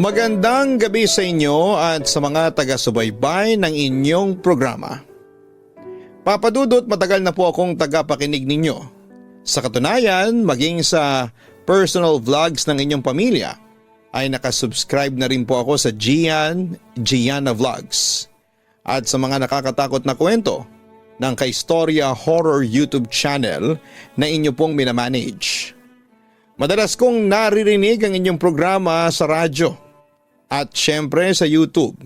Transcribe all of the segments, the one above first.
Magandang gabi sa inyo at sa mga taga-subaybay ng inyong programa. Papa Dudut, matagal na po akong tagapakinig ninyo. Sa katunayan, maging sa personal vlogs ng inyong pamilya ay nakasubscribe na rin po ako sa Gianna Vlogs. At sa mga nakakatakot na kwento ng Kaistorya Horror YouTube channel na inyo pong minamanage. Madalas kong naririnig ang inyong programa sa radyo at syempre sa YouTube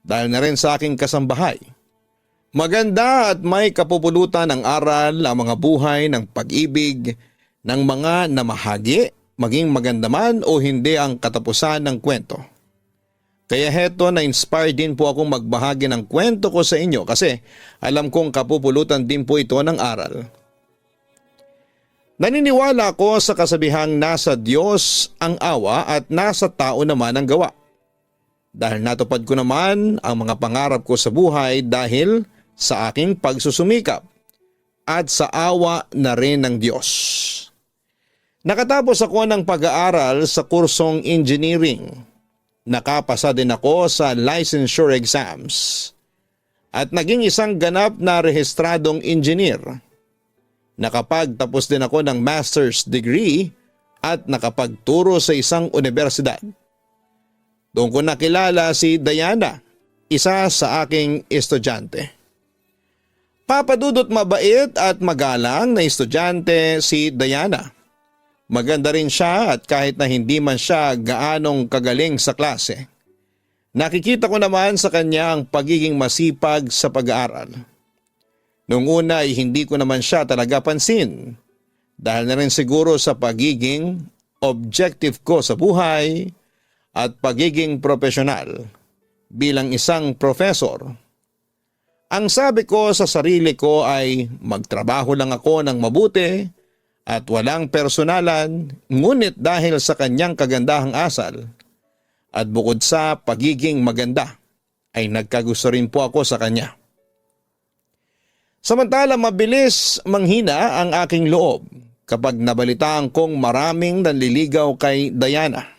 dahil na rin sa aking kasambahay. Maganda at may kapupulutan ang aral ang mga buhay ng pag-ibig ng mga namahagi, maging maganda man o hindi ang katapusan ng kwento. Kaya heto, na-inspire din po akong magbahagi ng kwento ko sa inyo kasi alam kong kapupulutan din po ito ng aral. Naniniwala ako sa kasabihang nasa Diyos ang awa at nasa tao naman ang gawa. Dahil natupad ko naman ang mga pangarap ko sa buhay dahil sa aking pagsusumikap at sa awa na rin ng Diyos. Nakatapos ako ng pag-aaral sa kursong engineering. Nakapasa din ako sa licensure exams at naging isang ganap na rehistradong engineer. Nakapagtapos din ako ng master's degree at nakapagturo sa isang universidad. Doon ko nakilala si Diana, isa sa aking estudyante. Papa Dudut, mabait at magalang na estudyante si Diana. Maganda rin siya at kahit na hindi man siya gaanong kagaling sa klase, nakikita ko naman sa kanya ang pagiging masipag sa pag-aaral. Noong una ay hindi ko naman siya talaga pansin dahil na rin siguro sa pagiging objective ko sa buhay at pagiging profesional bilang isang professor. Ang sabi ko sa sarili ko ay magtrabaho lang ako ng mabuti at walang personalan, ngunit dahil sa kanyang kagandahang asal at bukod sa pagiging maganda ay nagkagusto rin po ako sa kanya. Samantala, mabilis manghina ang aking loob kapag nabalitaan kong maraming nanliligaw kay Diana.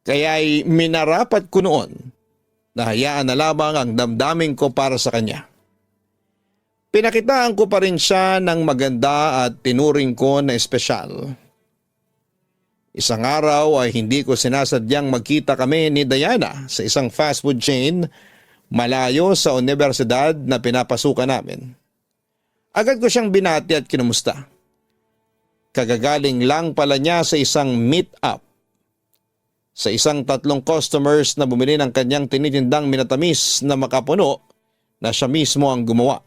Kaya'y minarapat ko noon na hayaan na lamang ang damdamin ko para sa kanya. Pinakitaan ko pa rin siya ng maganda at tinuring ko na espesyal. Isang araw ay hindi ko sinasadyang magkita kami ni Diana sa isang fast food chain malayo sa universidad na pinapasukan namin. Agad ko siyang binati at kinumusta. Kagagaling lang pala niya sa isang meet-up. Sa isang 3 customers na bumili ng kanyang tinitindang minatamis na makapuno na siya mismo ang gumawa.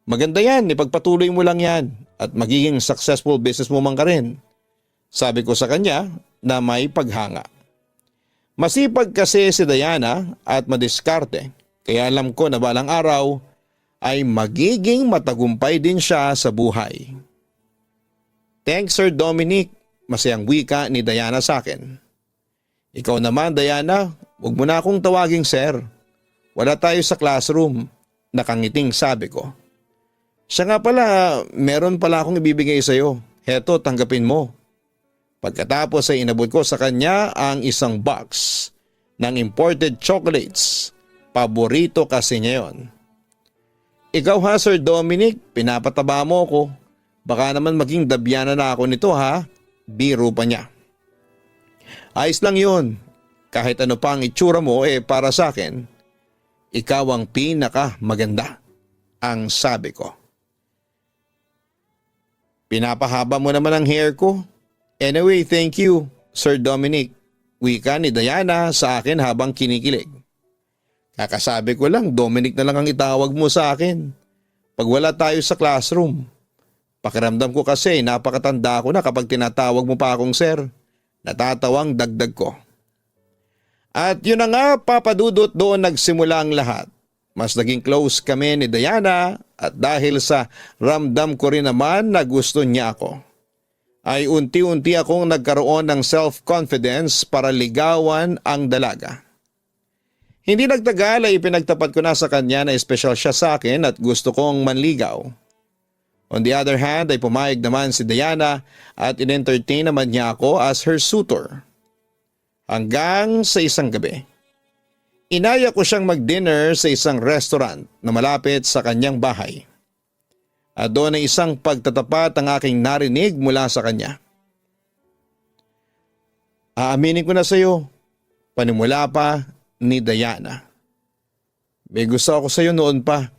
Maganda yan, ipagpatuloy mo lang yan at magiging successful business mo man ka rin. Sabi ko sa kanya na may paghanga. Masipag kasi si Diana at madiskarte, kaya alam ko na balang araw ay magiging matagumpay din siya sa buhay. Thanks, Sir Dominic, masayang wika ni Diana sa akin. Ikaw naman, Diana, huwag mo na akong tawaging sir. Wala tayo sa classroom, nakangiting sabi ko. Siya nga pala, meron pala akong ibibigay sa iyo. Heto, tanggapin mo. Pagkatapos ay inabot ko sa kanya ang isang box ng imported chocolates. Paborito kasi niya yon. Ikaw ha, Sir Dominic, pinapataba mo ko. Baka naman maging dabyana na ako nito ha. Biro pa niya. Ayos lang yun. Kahit ano pa ang itsura mo para sa akin, ikaw ang pinaka maganda, ang sabi ko. Pinapahaba mo naman ang hair ko. Anyway, thank you, Sir Dominic. Wika ni Diana sa akin habang kinikilig. Kakasabi ko lang, Dominic na lang ang itawag mo sa akin pag wala tayo sa classroom. Pakiramdam ko kasi napakatanda ko na kapag tinatawag mo pa akong sir. Natatawang dagdag ko. At yun na nga, Papa Dudut, doon nagsimula ang lahat. Mas naging close kami ni Diana at dahil sa ramdam ko rin naman na gusto niya ako, ay unti-unti akong nagkaroon ng self-confidence para ligawan ang dalaga. Hindi nagtagal ay ipinagtapat ko na sa kanya na espesyal siya sa akin at gusto kong manligaw. On the other hand ay pumayag naman si Diana at in-entertain naman niya ako as her suitor. Hanggang sa isang gabi. Inaya ko siyang mag-dinner sa isang restaurant na malapit sa kanyang bahay. At doon ay isang pagtatapat ang aking narinig mula sa kanya. Aaminin ko na sa iyo, panimula pa ni Diana. May gusto ako sa iyo noon pa,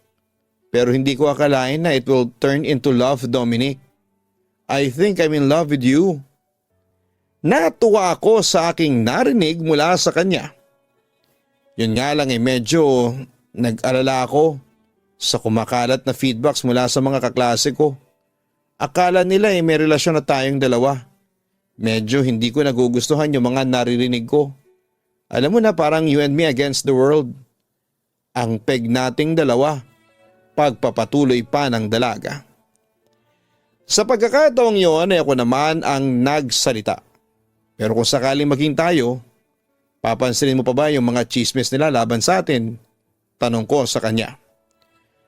pero hindi ko akalain na it will turn into love, Dominic. I think I'm in love with you. Natuwa ako sa aking narinig mula sa kanya. Yun nga lang medyo nag-alala ako sa kumakalat na feedbacks mula sa mga kaklase ko. Akala nila may relasyon na tayong dalawa. Medyo hindi ko nagugustuhan yung mga naririnig ko. Alam mo na parang you and me against the world. Ang peg nating dalawa, pagpapatuloy pa ng dalaga. Sa pagkakataong yon ay ako naman ang nagsalita. Pero kung sakaling maging tayo, papansinin mo pa ba yung mga chismis nila laban sa atin? Tanong ko sa kanya.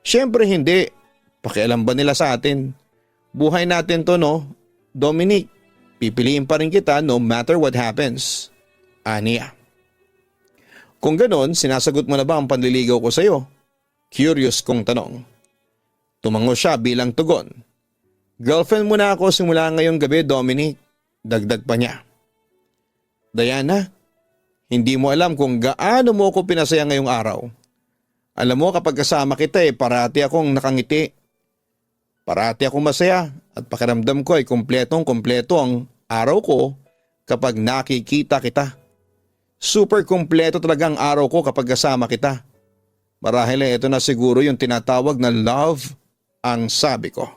Siyempre hindi. Pakialam ba nila sa atin? Buhay natin to, no? Dominic, pipiliin pa rin kita no matter what happens. Aniya. Kung ganon, sinasagot mo na ba ang panliligaw ko sa iyo? Curious kong tanong. Tumango siya bilang tugon. Girlfriend mo na ako simula ngayong gabi, Dominic. Dagdag pa niya. Diana, hindi mo alam kung gaano mo ako pinasaya ngayong araw. Alam mo kapag kasama kita parati akong nakangiti. Parati akong masaya at pakiramdam ko ay kumpletong-kumpleto ang araw ko kapag nakikita kita. Super kumpleto talaga ang araw ko kapag kasama kita. Marahil ito na siguro yung tinatawag na love ang sabi ko.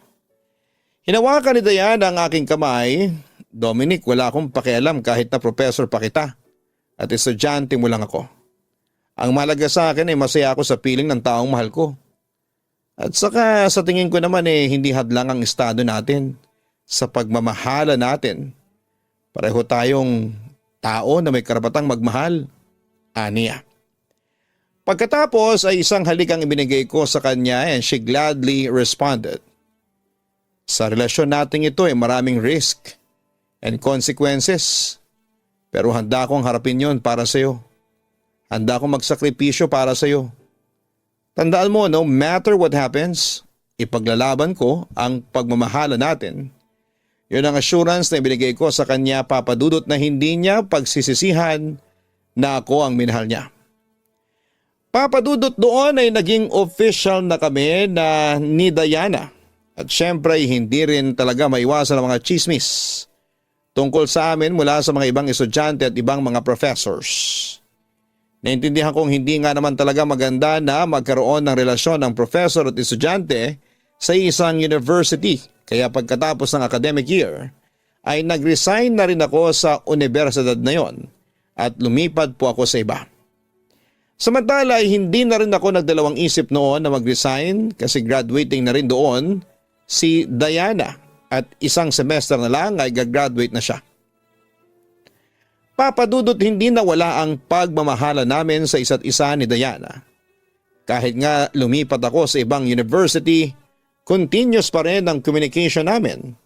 Hinawakan ni Diana ang aking kamay. Dominic, wala akong pakialam kahit na professor pa kita at estudyante mo lang ako. Ang mahalaga sa akin ay masaya ako sa piling ng taong mahal ko. At saka sa tingin ko naman hindi hadlang ang estado natin sa pagmamahala natin. Pareho tayong tao na may karapatang magmahal. Aniya. Pagkatapos ay isang halik ang ibinigay ko sa kanya and she gladly responded. Sa relasyon natin ito ay maraming risk and consequences. Pero handa akong harapin yon para sa iyo. Handa akong magsakripisyo para sa iyo. Tandaan mo, no matter what happens, ipaglalaban ko ang pagmamahala natin. Yun ang assurance na ibinigay ko sa kanya, Papa Dudut, na hindi niya pagsisisihan na ako ang minahal niya. Papa Dudut, doon ay naging official na kami na ni Diana. At syempre hindi rin talaga maiwasan ang mga chismis tungkol sa amin mula sa mga ibang estudyante at ibang mga professors. Naintindihan kong hindi nga naman talaga maganda na magkaroon ng relasyon ng professor at estudyante sa isang university. Kaya pagkatapos ng academic year ay nag-resign na rin ako sa universidad na yon at lumipad po ako sa iba. Samantala ay hindi na rin ako nagdalawang isip noon na mag-resign kasi graduating na rin doon si Diana. At isang semester na lang ay gagraduate na siya. Papa Dudut, hindi nawala ang pagmamahala namin sa isa't isa ni Diana. Kahit nga lumipat ako sa ibang university, continuous pa rin ang communication namin.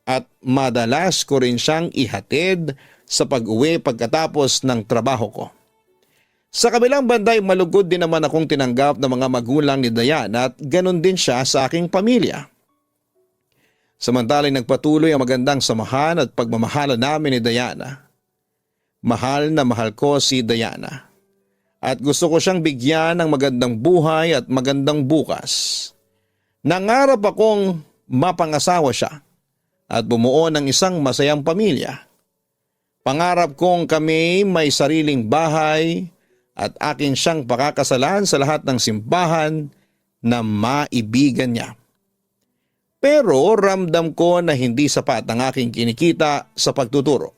At madalas ko rin siyang ihatid sa pag-uwi pagkatapos ng trabaho ko. Sa kabilang banda ay malugod din naman akong tinanggap ng mga magulang ni Diana at ganun din siya sa aking pamilya. Samantalang nagpatuloy ang magandang samahan at pagmamahala namin ni Diana. Mahal na mahal ko si Diana. At gusto ko siyang bigyan ng magandang buhay at magandang bukas. Nangarap akong mapangasawa siya at bumuo ng isang masayang pamilya. Pangarap kong kami may sariling bahay at akin siyang pakakasalan sa lahat ng simbahan na maibigan niya. Pero ramdam ko na hindi sapat ang aking kinikita sa pagtuturo.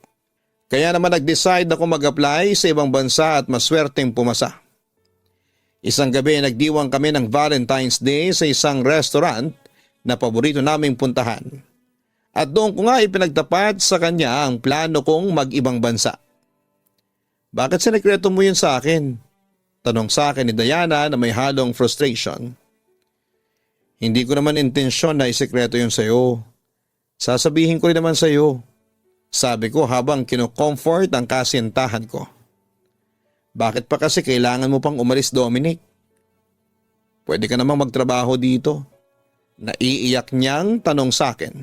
Kaya naman nag-decide ako mag-apply sa ibang bansa at maswerteng pumasa. Isang gabi nagdiwang kami ng Valentine's Day sa isang restaurant na paborito naming puntahan. At doon ko nga ipinagtapat sa kanya ang plano kong mag-ibang bansa. Bakit sinekreto mo yun sa akin? Tanong sa akin ni Diana na may halong frustration. Hindi ko naman intensyon na isekreto yun sa'yo. Sasabihin ko rin naman sa'yo. Sabi ko habang kinocomfort ang kasintahan ko. Bakit pa kasi kailangan mo pang umalis, Dominic? Pwede ka namang magtrabaho dito. Naiiyak niyang tanong sa akin.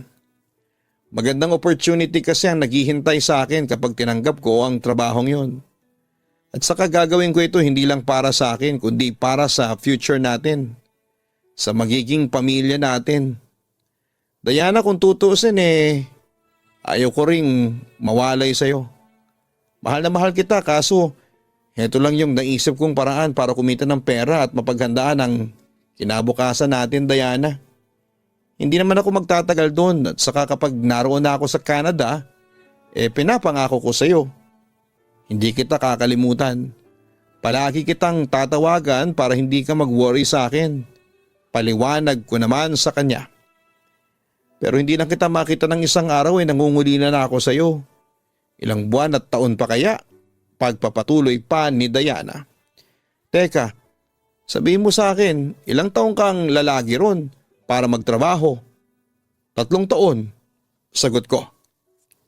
Magandang opportunity kasi ang naghihintay sa akin kapag tinanggap ko ang trabahong yun. At saka gagawin ko ito hindi lang para sa akin kundi para sa future natin. Sa magiging pamilya natin. Diana, kung tutuusin ayaw ko ring mawalay sa'yo. Mahal na mahal kita kaso heto lang yung naisip kong paraan para kumita ng pera at mapaghandaan ang kinabukasan natin, Diana. Hindi naman ako magtatagal doon at saka kapag naroon na ako sa Canada, pinapangako ko sa iyo. Hindi kita kakalimutan. Palagi kitang tatawagan para hindi ka mag-worry sa akin. Paliwanag ko naman sa kanya. Pero hindi lang kita makita ng isang araw nangungulila na ako sa iyo. Ilang buwan at taon pa kaya? Pagpapatuloy pa ni Diana. Teka, sabihin mo sa akin, ilang taong kang lalagi ron para magtrabaho? 3 taon. Sagot ko.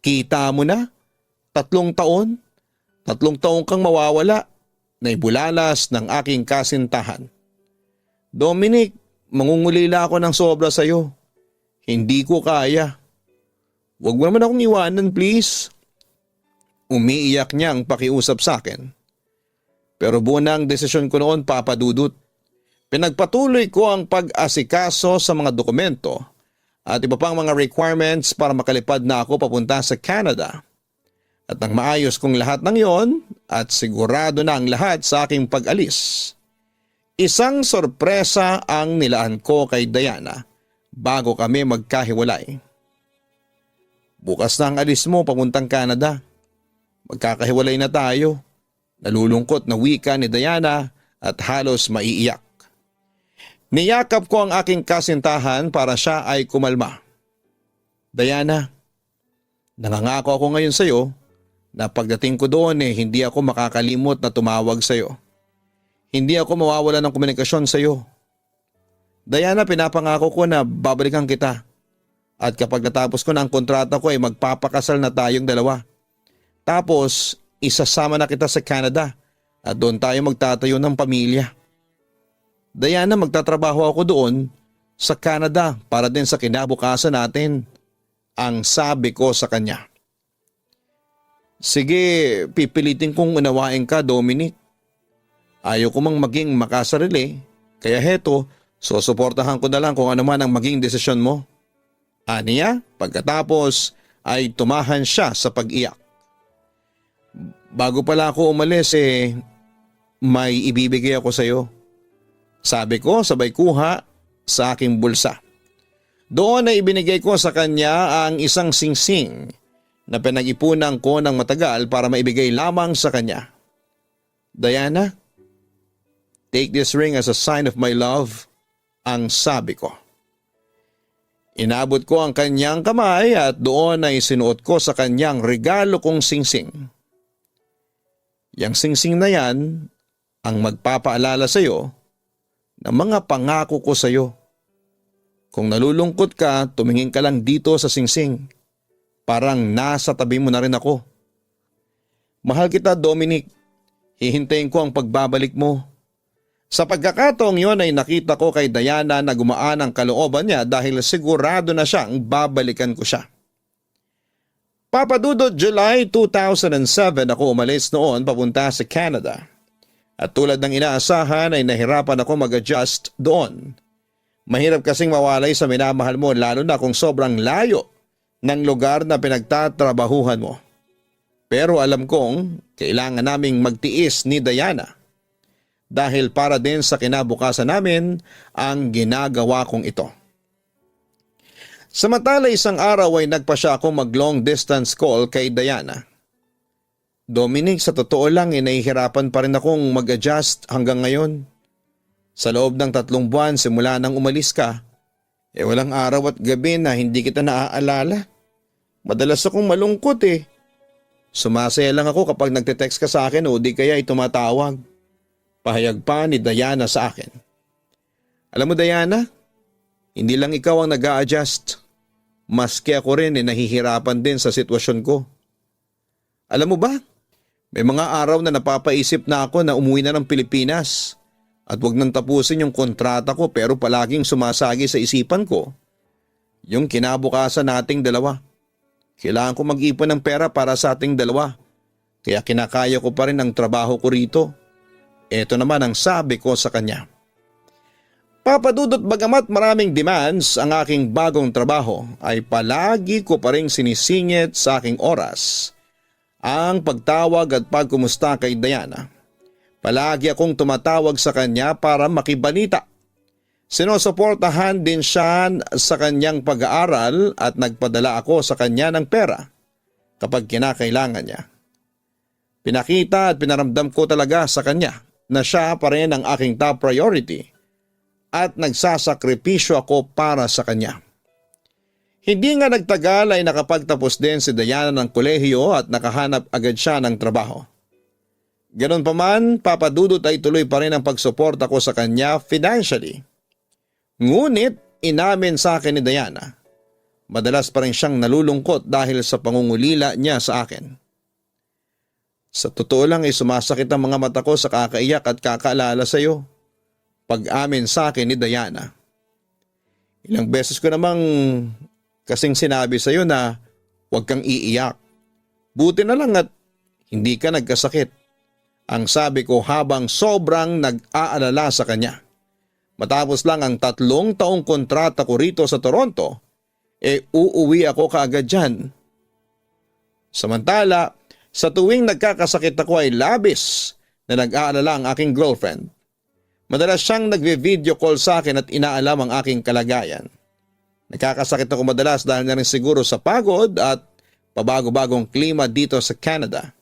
Kita mo na? 3 taon? 3 taon kang mawawala na ibulalas ng aking kasintahan. Dominic, mangungulila ako ng sobra sa iyo. Hindi ko kaya. Huwag mo naman akong iwanan, please. Umiiyak niya ang pakiusap sa akin. Pero buo na ang desisyon ko noon, Papa Dudut. Pinagpatuloy ko ang pag-asikaso sa mga dokumento at iba pang mga requirements para makalipad na ako papunta sa Canada. At nang maayos kong lahat ng yon at sigurado na ang lahat sa aking pag-alis, isang sorpresa ang nilaan ko kay Diana bago kami magkahiwalay. Bukas na ang alis mo papuntang Canada. Magkakahiwalay na tayo. Nalulungkot na wika ni Diana at halos maiiyak. Niyakap ko ang aking kasintahan para siya ay kumalma. Diana, nangangako ako ngayon sa iyo na pagdating ko doon hindi ako makakalimot na tumawag sa iyo. Hindi ako mawawala ng komunikasyon sa iyo. Diana, pinapangako ko na babalikan kita. At kapag natapos ko na ang kontrata ko magpapakasal na tayong dalawa. Tapos isasama na kita sa Canada at doon tayo magtatayo ng pamilya. Diana, magtatrabaho ako doon sa Canada para din sa kinabukasan natin. Ang sabi ko sa kanya. Sige, pipilitin kong unawain ka, Dominic. Ayaw ko mang maging makasarili, kaya heto, susuportahan ko na lang kung ano man ang maging desisyon mo. Aniya, pagkatapos ay tumahan siya sa pag-iyak. Bago pala ako umalis may ibibigay ako sa iyo. Sabi ko sabay kuha sa aking bulsa. Doon ay ibinigay ko sa kanya ang isang singsing na pinag-ipunan ko ng matagal para maibigay lamang sa kanya. Diana, take this ring as a sign of my love, ang sabi ko. Inabot ko ang kanyang kamay at doon ay sinuot ko sa kanyang regalo kong singsing. Yang singsing na yan ang magpapaalala sa iyo ng mga pangako ko sa iyo. Kung nalulungkot ka, tumingin ka lang dito sa singsing. Parang nasa tabi mo na rin ako. Mahal kita, Dominic. Hihintayin ko ang pagbabalik mo. Sa pagkakataong yon ay nakita ko kay Diana na gumaan ang kalooban niya dahil sigurado na siyang babalikan ko siya. Papa Dudut, July 2007 ako umalis noon papunta sa Canada. At tulad ng inaasahan ay nahirapan ako mag-adjust doon. Mahirap kasing mawalay sa minamahal mo lalo na kung sobrang layo ng lugar na pinagtatrabahuhan mo. Pero alam kong kailangan naming magtiis ni Diana. Dahil para din sa kinabukasan namin ang ginagawa kong ito. Samantala isang araw ay nagpa siya ako mag-long distance call kay Diana. Dominic, sa totoo lang nahihirapan pa rin akong mag-adjust hanggang ngayon. Sa loob ng 3 buwan simula nang umalis ka, walang araw at gabi na hindi kita naaalala. Madalas akong malungkot Sumasaya lang ako kapag nagte-text ka sa akin o di kaya ay tumatawag. Pahayag pa ni Diana sa akin. Alam mo Diana, Hindi lang ikaw ang nag-a-adjust. Maski ako rin nahihirapan din sa sitwasyon ko. Alam mo ba, may mga araw na napapaisip na ako na umuwi na ng Pilipinas at wag nang tapusin yung kontrata ko, pero palaging sumasagi sa isipan ko yung kinabukasan nating dalawa. Kailangan ko mag-ipon ng pera para sa ating dalawa, kaya kinakaya ko pa rin ang trabaho ko rito. Ito naman ang sabi ko sa kanya. Papa Dudut, bagamat maraming demands ang aking bagong trabaho, ay palagi ko pa rin sinisingit sa aking oras ang pagtawag at pagkumusta kay Diana. Palagi akong tumatawag sa kanya para makibalita. Sinusuportahan din siya sa kanyang pag-aaral at nagpadala ako sa kanya ng pera kapag kinakailangan niya. Pinakita at pinaramdam ko talaga sa kanya na siya pa rin ang aking top priority at nagsasakripisyo ako para sa kanya. Hindi nga nagtagal ay nakapagtapos din si Diana ng kolehiyo at nakahanap agad siya ng trabaho. Ganon pa man, Papa Dudut, ay tuloy pa rin ang pagsuporta ko sa kanya financially. Ngunit inamin sa akin ni Diana, madalas pa rin siyang nalulungkot dahil sa pangungulila niya sa akin. Sa totoo lang ay sumasakit ang mga mata ko sa kakaiyak at kakaalala sa iyo. Pag-amin sa akin ni Diana. Ilang beses ko namang kasing sinabi sa iyo na huwag kang iiyak. Buti na lang at hindi ka nagkasakit. Ang sabi ko habang sobrang nag-aalala sa kanya. Matapos lang ang 3 taong kontrata ko rito sa Toronto, uuwi ako kaagad dyan. Samantala, sa tuwing nagkakasakit ako ay labis na nag-aalala ang aking girlfriend. Madalas siyang nagve-video call sa akin at inaalam ang aking kalagayan. Nagkakasakit ako madalas dahil na rin siguro sa pagod at pabago-bagong klima dito sa Canada.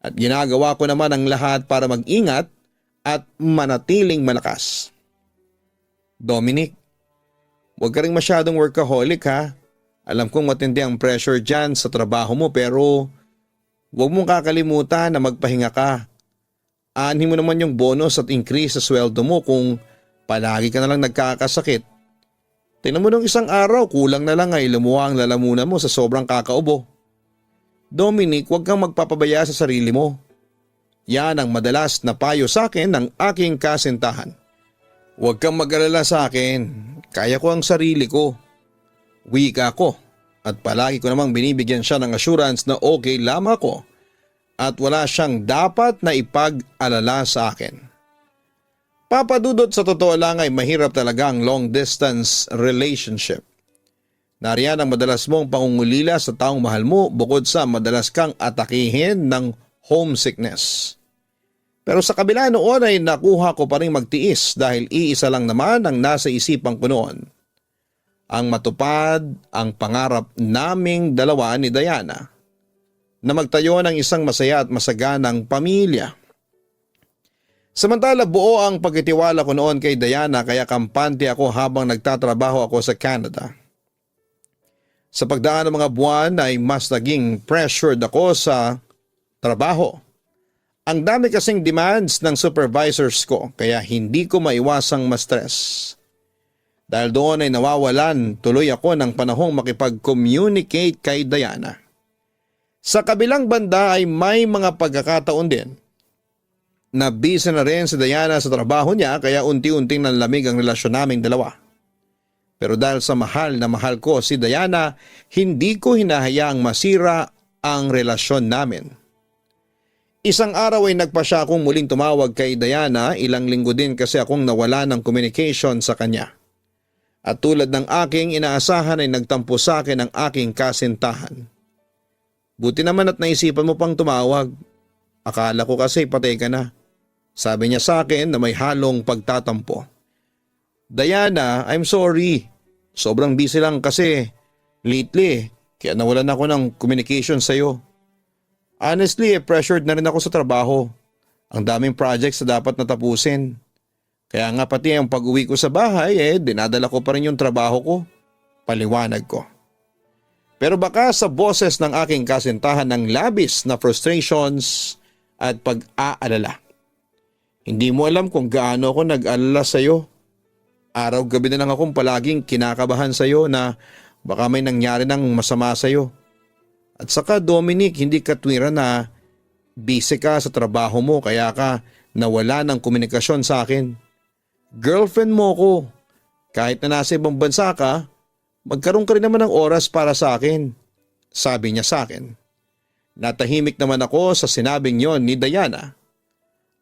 At ginagawa ko naman ang lahat para mag-ingat at manatiling malakas. Dominic, huwag ka rin masyadong workaholic ha. Alam kong matindi ang pressure dyan sa trabaho mo, pero huwag mong kakalimutan na magpahinga ka. Aanhin mo naman yung bonus at increase sa sweldo mo kung palagi ka na lang nagkakasakit. Tingnan mo nung isang araw, kulang na lang ay lumuha ang lalamunan mo sa sobrang kakaubo. Dominic, huwag kang magpapabaya sa sarili mo. Yan ang madalas na payo sa akin ng aking kasintahan. Huwag kang mag-alala sa akin, kaya ko ang sarili ko. Wika ko at palagi ko namang binibigyan siya ng assurance na okay lamang ako at wala siyang dapat na ipag-alala sa akin. Papa Dudut, sa totoo lang ay mahirap talaga ang long distance relationship. Nariyan ang madalas mong pangungulila sa taong mahal mo bukod sa madalas kang atakihin ng homesickness. Pero sa kabila noon ay nakuha ko pa rin magtiis dahil iisa lang naman ang nasa isipan ko noon. Ang matupad ang pangarap naming dalawa ni Diana na magtayo ng isang masaya at masaganang pamilya. Samantala buo ang pagtitiwala ko noon kay Diana kaya kampante ako habang nagtatrabaho ako sa Canada. Sa pagdaan ng mga buwan ay mas naging pressured ako sa trabaho. Ang dami kasing demands ng supervisors ko kaya hindi ko maiwasang ma-stress. Dahil doon ay nawawalan tuloy ako ng panahong makipag-communicate kay Diana. Sa kabilang banda ay may mga pagkakataon din na busy na rin si Diana sa trabaho niya kaya unti-unting nanlamig ang relasyon naming dalawa. Pero dahil sa mahal na mahal ko si Diana, hindi ko hinahayaang masira ang relasyon namin. Isang araw ay nagpa siya akong muling tumawag kay Diana, ilang linggo din kasi akong nawala ng communication sa kanya. At tulad ng aking inaasahan ay nagtampo sa akin ang aking kasintahan. Buti naman at naisipan mo pang tumawag. Akala ko kasi patay ka na. Sabi niya sa akin na may halong pagtatampo. Diana, I'm sorry. Sobrang busy lang kasi lately kaya nawalan ako ng communication sa'yo. Honestly, pressured na rin ako sa trabaho. Ang daming projects na dapat natapusin. Kaya nga pati ang pag-uwi ko sa bahay dinadala ko pa rin yung trabaho ko. Paliwanag ko. Pero baka sa boses ng aking kasintahan ng labis na frustrations at pag-aalala. Hindi mo alam kung gaano ako nag-alala sa'yo. Araw-gabi na lang akong palaging kinakabahan sa'yo na baka may nangyari ng masama sa'yo. At saka Dominic, hindi katwiran na busy ka sa trabaho mo kaya ka nawala ng komunikasyon sa akin. Girlfriend mo ko. Kahit na nasa ibang bansa ka, magkaroon ka rin naman ng oras para sa akin. Sabi niya sa akin. Natahimik naman ako sa sinabing yon ni Diana.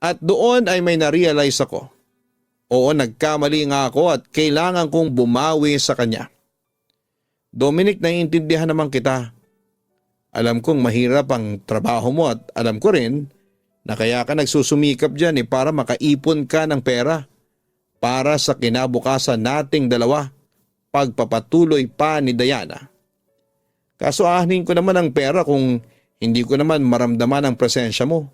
At doon ay may na-realize ako. Oo, nagkamali nga ako at kailangan kong bumawi sa kanya. Dominic, naiintindihan naman kita. Alam kong mahirap ang trabaho mo at alam ko rin na kaya ka nagsusumikap dyan para makaipon ka ng pera para sa kinabukasan nating dalawa, pagpapatuloy pa ni Diana. Kaso anin ko naman ang pera kung hindi ko naman maramdaman ang presensya mo.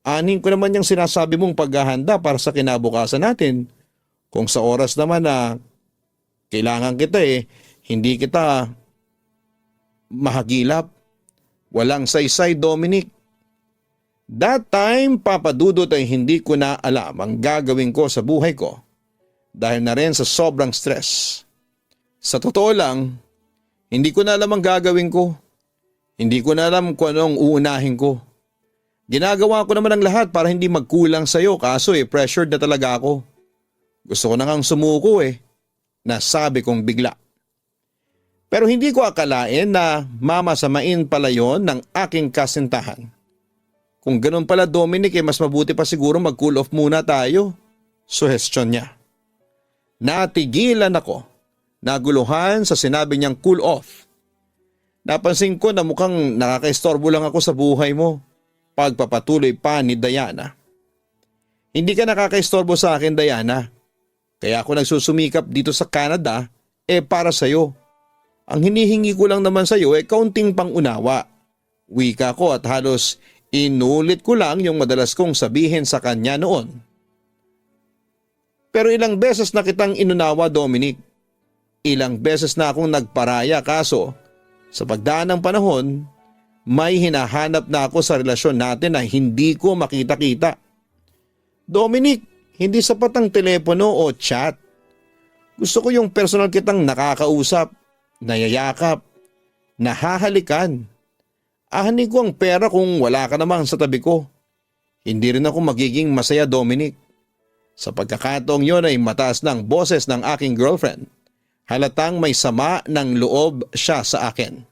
Anin ko naman yung sinasabi mong paghahanda para sa kinabukasan natin. Kung sa oras naman na kailangan kita hindi kita mahagilap. Walang saysay, Dominic. That time, Papa Dudut, ay hindi ko na alam ang gagawin ko sa buhay ko dahil na rin sa sobrang stress. Sa totoo lang, hindi ko na alam ang gagawin ko. Hindi ko na alam kung anong uunahin ko. Ginagawa ko naman ang lahat para hindi magkulang sa'yo kaso pressured na talaga ako. Gusto ko na ngang sumuko nasabi kong bigla. Pero hindi ko akalain na mamasamain pala yon ng aking kasintahan. Kung ganun pala Dominic mas mabuti pa siguro mag-cool off muna tayo. Suhestyon niya. Natigilan ako. Naguluhan sa sinabi niyang cool off. Napansin ko na mukhang nakakaistorbo lang ako sa buhay mo. Pagpapatuloy pa ni Diana. Hindi ka nakakaistorbo sa akin, Diana. Kaya ako nagsusumikap dito sa Canada para sa'yo. Ang hinihingi ko lang naman sa'yo kaunting pangunawa. Wika ko at halos inulit ko lang yung madalas kong sabihin sa kanya noon. Pero ilang beses na kitang inunawa, Dominic. Ilang beses na akong nagparaya kaso sa pagdaan ng panahon, may hinahanap na ako sa relasyon natin na hindi ko makita-kita. Dominic, hindi sapat ang telepono o chat. Gusto ko yung personal kitang nakakausap, nayayakap, nahahalikan. Ahani ko ang pera kung wala ka naman sa tabi ko. Hindi rin ako magiging masaya, Dominic. Sa pagkakataong yon ay mataas ng boses ng aking girlfriend. Halatang may sama ng loob siya sa akin.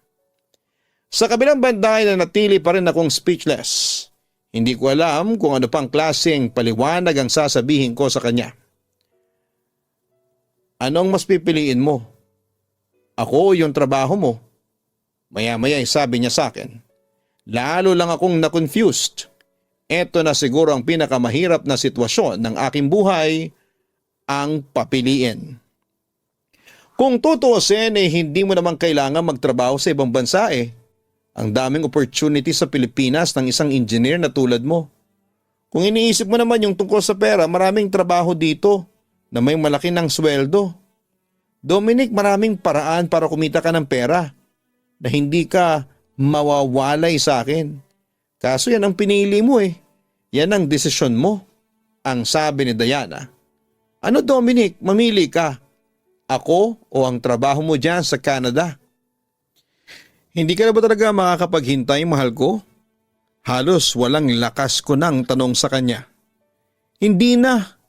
Sa kabilang banda ay nanatili pa rin akong speechless. Hindi ko alam kung ano pang klaseng paliwanag ang sasabihin ko sa kanya. Anong mas pipiliin mo? Ako o yung trabaho mo? Maya-maya ay sabi niya sa akin. Lalo lang akong na-confused. Ito na siguro ang pinakamahirap na sitwasyon ng aking buhay, ang papiliin. Kung tutuusin hindi mo naman kailangan magtrabaho sa ibang bansa Ang daming opportunity sa Pilipinas ng isang engineer na tulad mo. Kung iniisip mo naman yung tungkol sa pera, maraming trabaho dito na may malaki ng sweldo. Dominic, maraming paraan para kumita ka ng pera na hindi ka mawawalay sa akin. Kaso yan ang pinili mo Yan ang desisyon mo, ang sabi ni Diana. Ano Dominic, mamili ka. Ako o ang trabaho mo dyan sa Canada? Hindi ka na ba talaga makakapaghintay, mahal ko? Halos walang lakas ko nang tanong sa kanya. Hindi na.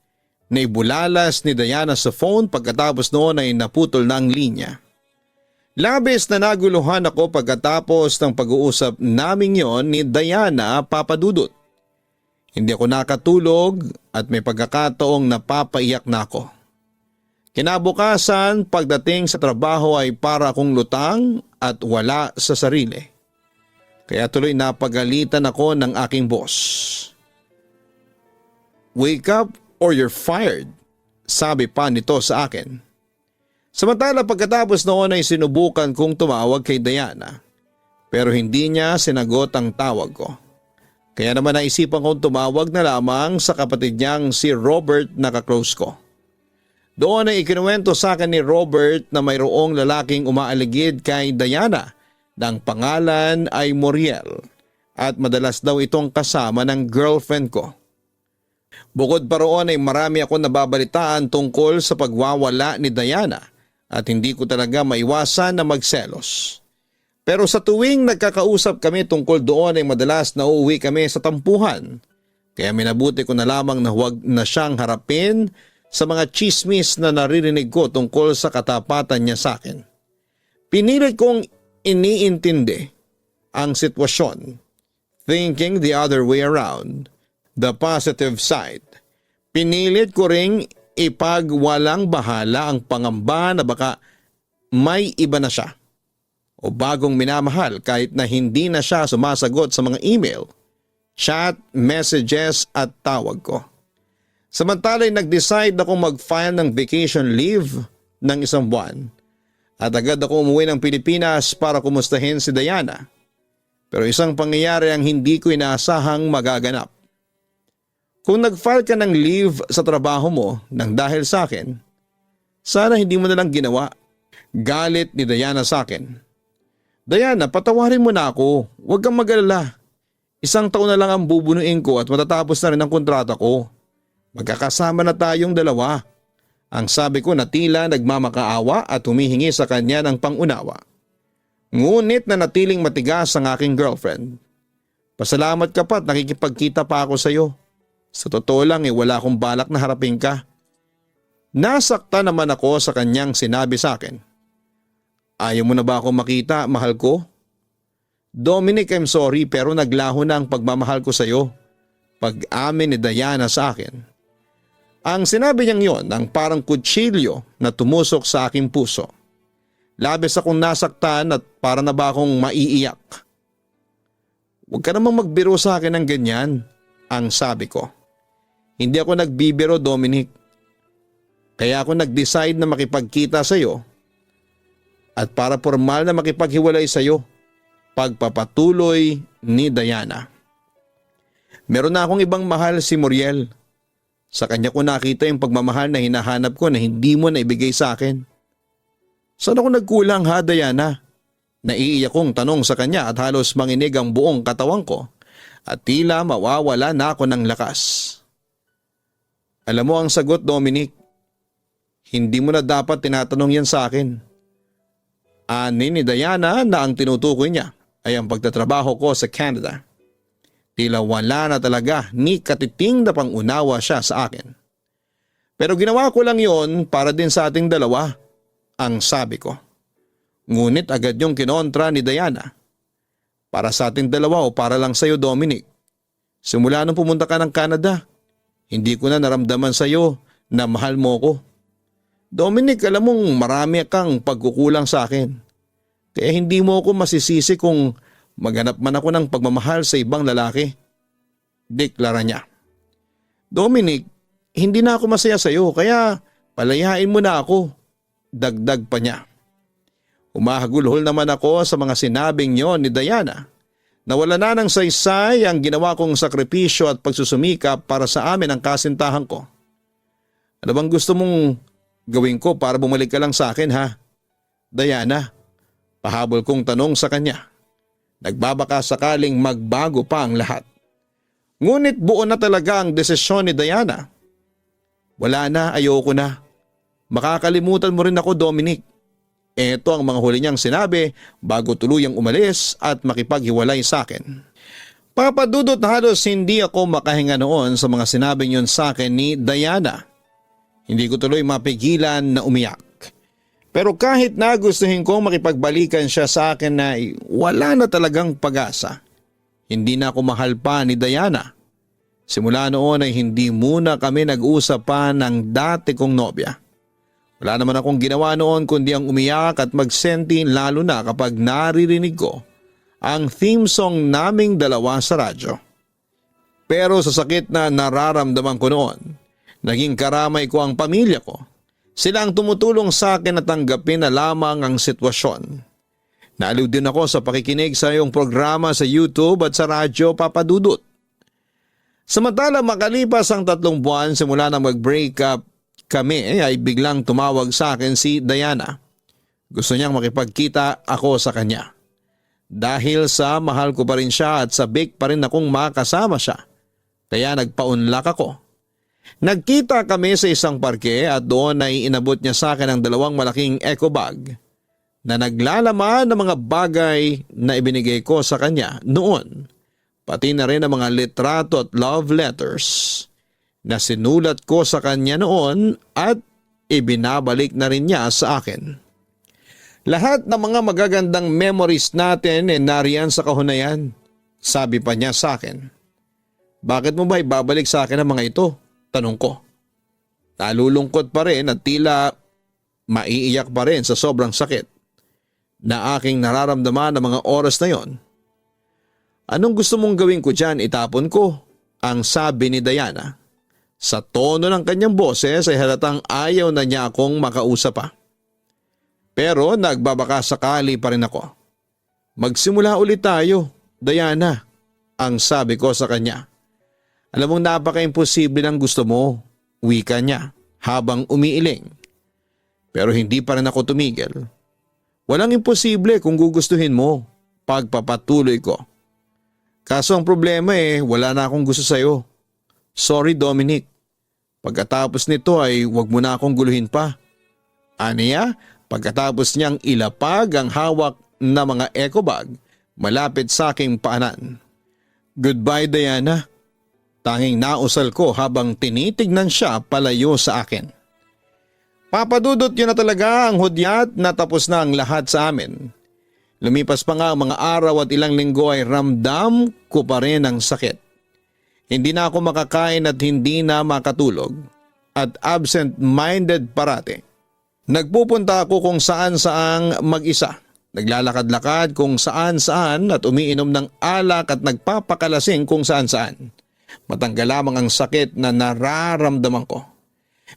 Naibulalas ni Diana sa phone pagkatapos noon ay naputol na ang linya. Labis na naguluhan ako pagkatapos ng pag-uusap naming yon ni Diana, Papa Dudut. Hindi ako nakatulog at may pagkakataong napapaiyak na ako. Kinabukasan pagdating sa trabaho ay para akong lutang at wala sa sarili. Kaya tuloy napagalitan ako ng aking boss. Wake up or you're fired, sabi pa nito sa akin. Samantala pagkatapos noon ay sinubukan kong tumawag kay Diana pero hindi niya sinagot ang tawag ko. Kaya naman naisipan kong tumawag na lamang sa kapatid niyang si Robert na kaklose ko. Doon ay ikinuwento sa akin ni Robert na mayroong lalaking umaaligid kay Diana na ang pangalan ay Moriel at madalas daw itong kasama ng girlfriend ko. Bukod pa roon ay marami ako nababalitaan tungkol sa pagwawala ni Diana at hindi ko talaga maiwasan na magselos. Pero sa tuwing nagkakausap kami tungkol doon ay madalas na uuwi kami sa tampuhan. Kaya minabuti ko na lamang na huwag na siyang harapin sa mga chismis na naririnig ko tungkol sa katapatan niya sa akin. Pinilit kong iniintindi ang sitwasyon, thinking the other way around, the positive side. Pinilit ko ring ipagwalang bahala ang pangamba na baka may iba na siya o bagong minamahal kahit na hindi na siya sumasagot sa mga email, chat, messages at tawag ko. Samantala'y nag-decide akong mag-file ng vacation leave ng 1 buwan at agad ako umuwi ng Pilipinas para kumustahin si Diana. Pero isang pangyayari ang hindi ko inaasahang magaganap. Kung nag-file ka ng leave sa trabaho mo nang dahil sa akin, sana hindi mo nalang ginawa. Galit ni Diana sa akin. Diana, patawarin mo na ako. Huwag kang mag-alala. 1 taon na lang ang bubunuin ko at matatapos na rin ang kontrata ko. Magkakasama na tayong dalawa. Ang sabi ko na tila nagmamakaawa at humihingi sa kanya ng pangunawa. Ngunit na natiling matigas ang aking girlfriend. Pasalamat ka pa at nakikipagkita pa ako sa iyo. Sa totoo lang wala akong balak na harapin ka. Nasakta naman ako sa kanyang sinabi sa akin. Ayaw mo na ba ako makita, mahal ko? Dominic, I'm sorry pero naglaho na ang pagmamahal ko sa iyo. Pag-amin ni Diana sa akin. Ang sinabi niyang yon ang parang kutsilyo na tumusok sa aking puso. Labis akong nasaktan at para na ba akong maiiyak. Huwag ka namang magbiro sa akin ng ganyan, ang sabi ko. Hindi ako nagbibiro, Dominic. Kaya ako nag-decide na makipagkita sa iyo at para formal na makipaghiwalay sa iyo. Pagpapatuloy ni Diana. Meron na akong ibang mahal, si Muriel. Sa kanya ko nakita yung pagmamahal na hinahanap ko na hindi mo na ibigay sa akin. Saan ako nagkulang ha, Diana? Naiiyak kong tanong sa kanya at halos manginig ang buong katawan ko at tila mawawala na ako ng lakas. Alam mo ang sagot, Dominic. Hindi mo na dapat tinatanong yan sa akin. Ani ni Diana na ang tinutukoy niya ay ang pagtatrabaho ko sa Canada. Tila wala na talaga ni katiting na pangunawa siya sa akin. Pero ginawa ko lang yon para din sa ating dalawa, ang sabi ko. Ngunit agad yung kinontra ni Diana. Para sa ating dalawa o para lang sa iyo, Dominic? Simula nung pumunta ka ng Canada, hindi ko na naramdaman sa iyo na mahal mo ko. Dominic, alam mong marami kang pagkukulang sa akin. Kaya hindi mo ako masisisi kung maghanap man ako ng pagmamahal sa ibang lalaki. Deklara niya. Dominic, hindi na ako masaya sa iyo kaya palayain mo na ako. Dagdag pa niya. Umahagulhol naman ako sa mga sinabing yon ni Diana. Nawala na ng saysay ang ginawa kong sakripisyo at pagsusumikap para sa amin ang kasintahan ko. Ano bang gusto mong gawin ko para bumalik ka lang sa akin ha? Diana, pahabol kong tanong sa kanya. Nagbabaka sakaling magbago pa ang lahat. Ngunit buo na talaga ang desisyon ni Diana. Wala na, ayoko na. Makakalimutan mo rin ako, Dominic. Ito ang mga huli niyang sinabi bago tuluyang umalis at makipaghiwalay sa akin. Papadudot halos hindi ako makahinga noon sa mga sinabing yun sa akin ni Diana. Hindi ko tuloy mapigilan na umiyak. Pero kahit na gustuhin kong makipagbalikan siya sa akin na wala na talagang pag-asa. Hindi na ako mahal pa ni Diana. Simula noon ay hindi muna kami nag-usap pa ng dati kong nobya. Wala naman akong ginawa noon kundi ang umiyak at magsenti lalo na kapag naririnig ko ang theme song naming dalawa sa radyo. Pero sa sakit na nararamdaman ko noon, naging karamay ko ang pamilya ko. Sila ang tumutulong sa akin na tanggapin na lamang ang sitwasyon. Naaliw din ako sa pakikinig sa iyong programa sa YouTube at sa radyo, Papa Dudut. Samantala makalipas ang 3 buwan simula na mag-break up kami ay biglang tumawag sa akin si Diana. Gusto niyang makipagkita ako sa kanya. Dahil sa mahal ko pa rin siya at sabik pa rin akong makasama siya. Kaya nagpa-unlock ako. Nagkita kami sa isang parke at doon ay inabot niya sa akin ang dalawang malaking eco bag na naglalaman ng mga bagay na ibinigay ko sa kanya noon. Pati na rin ang mga litrato at love letters na sinulat ko sa kanya noon at ibinabalik na rin niya sa akin. Lahat ng mga magagandang memories natin nariyan sa kahon na yan. Sabi pa niya sa akin. Bakit mo ba ibabalik sa akin ang mga ito? Tanong ko. Nalulungkot pa rin at tila maiiyak pa rin sa sobrang sakit na aking nararamdaman ng mga oras na yon. Anong gusto mong gawin ko dyan? Itapon ko, ang sabi ni Diana. Sa tono ng kanyang boses ay halatang ayaw na niya akong makausap pa. Pero nagbabaka sakali pa rin ako. Magsimula ulit tayo, Diana, ang sabi ko sa kanya. Alam mong napaka-imposible ang gusto mo, wika niya habang umiiling. Pero hindi pa rin ako tumigil. Walang imposible kung gugustuhin mo, pagpapatuloy ko. Kaso ang problema wala na akong gusto sa'yo. Sorry Dominic. Pagkatapos nito ay wag mo na akong guluhin pa. Aniya, pagkatapos niyang ilapag ang hawak na mga eco bag malapit sa aking paanan. Goodbye Diana. Tanging nausal ko habang tinitignan siya palayo sa akin. Papadudot yun na talaga ang hudyat na tapos na ang lahat sa amin. Lumipas pa nga ang mga araw at ilang linggo ay ramdam ko pa rin ang sakit. Hindi na ako makakain at hindi na makatulog at absent-minded parate. Nagpupunta ako kung saan-saang mag-isa. Naglalakad-lakad kung saan-saan at umiinom ng alak at nagpapakalasing kung saan-saan. Matanggal lamang ang sakit na nararamdaman ko.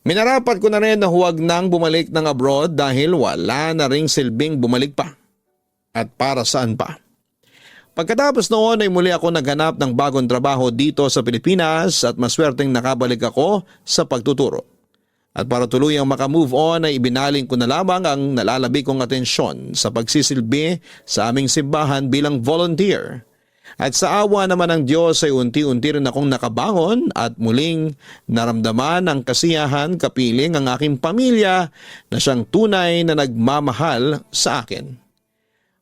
Minarapat ko na rin na huwag nang bumalik ng abroad dahil wala na ring silbing bumalik pa. At para saan pa. Pagkatapos noon ay muli ako naghanap ng bagong trabaho dito sa Pilipinas at maswerteng nakabalik ako sa pagtuturo. At para tuluyang makamove on ay ibinaling ko na lamang ang nalalabi kong atensyon sa pagsisilbi sa aming simbahan bilang volunteer. At sa awa naman ng Diyos ay unti-unti rin akong nakabangon at muling naramdaman ang kasiyahan kapiling ang aking pamilya na siyang tunay na nagmamahal sa akin.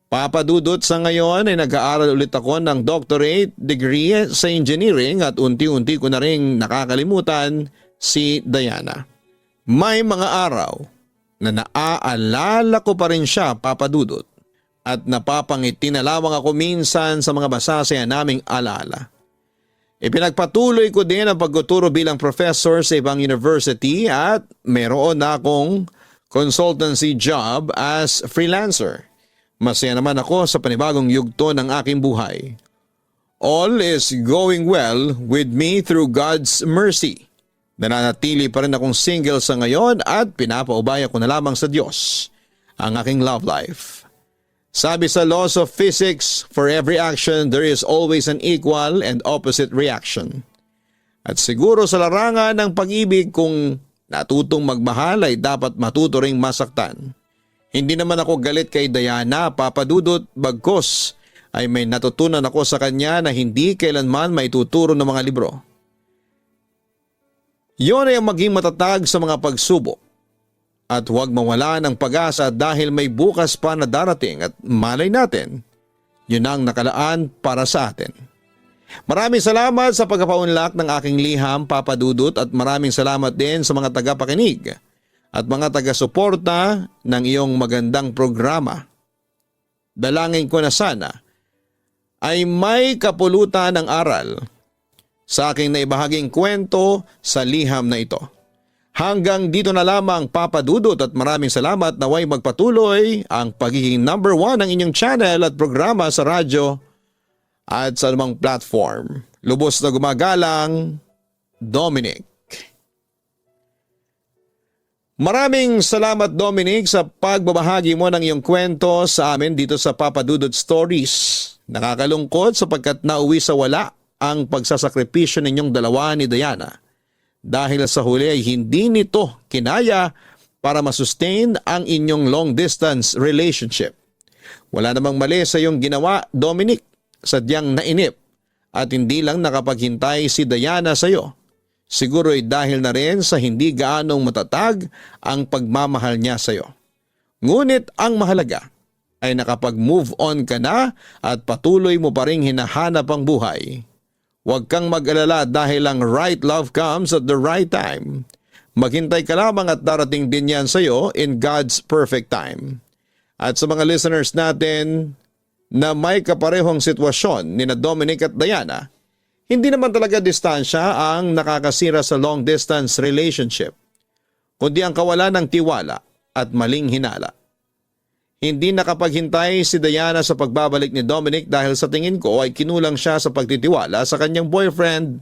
Papadudot sa ngayon ay nag-aaral ulit ako ng doctorate degree sa engineering at unti-unti ko na rin nakakalimutan si Diana. May mga araw na naaalala ko pa rin siya, Papadudot. At napapangiti na lamang ako minsan sa mga masasaya naming alaala. Ipinagpatuloy ko din ang pagtuturo bilang professor sa ibang university at meron na akong consultancy job as freelancer. Masaya naman ako sa panibagong yugto ng aking buhay. All is going well with me through God's mercy. Nananatili pa rin akong single sa ngayon at pinapaubaya ko na lamang sa Diyos ang aking love life. Sabi sa laws of physics, for every action there is always an equal and opposite reaction. At siguro sa larangan ng pag-ibig kung natutong magmahal ay dapat matuto ring masaktan. Hindi naman ako galit kay Diana, Papadudot, bagkos ay may natutunan ako sa kanya na hindi kailanman maituturo ng mga libro. Yun ay ang maging matatag sa mga pagsubok. At huwag mawala ng pag-asa dahil may bukas pa na darating at malay natin, yun ang nakalaan para sa atin. Maraming salamat sa pagpapaunlak ng aking liham, Papadudot, at maraming salamat din sa mga tagapakinig at mga taga-suporta ng iyong magandang programa. Dalangin ko na sana ay may kapulutan ng aral sa aking naibahaging kwento sa liham na ito. Hanggang dito na lamang, Papadudot, at maraming salamat naway magpatuloy ang pagiging number 1 ng inyong channel at programa sa radyo at sa anumang platform. Lubos na gumagalang, Dominic. Maraming salamat Dominic sa pagbabahagi mo ng iyong kwento sa amin dito sa Papadudot Stories. Nakakalungkot sapagkat nauwi sa wala ang pagsasakripisyo ninyong dalawa ni Diana. Dahil sa huli ay hindi nito kinaya para masustain ang inyong long distance relationship. Wala namang mali sa iyong ginawa, Dominic. Sadyang nainip at hindi lang nakapaghintay si Diana sa iyo. Siguro'y dahil na rin sa hindi gaanong matatag ang pagmamahal niya sa iyo. Ngunit ang mahalaga ay nakapag-move on ka na at patuloy mo pa ring hinahanap ang buhay. Huwag kang mag-alala dahil ang right love comes at the right time. Maghintay ka lamang at darating din yan sa iyo in God's perfect time. At sa mga listeners natin na may kaparehong sitwasyon ni na Dominic at Diana, hindi naman talaga distansya ang nakakasira sa long distance relationship, kundi ang kawalan ng tiwala at maling hinala. Hindi nakapaghintay si Diana sa pagbabalik ni Dominic dahil sa tingin ko ay kinulang siya sa pagtitiwala sa kanyang boyfriend.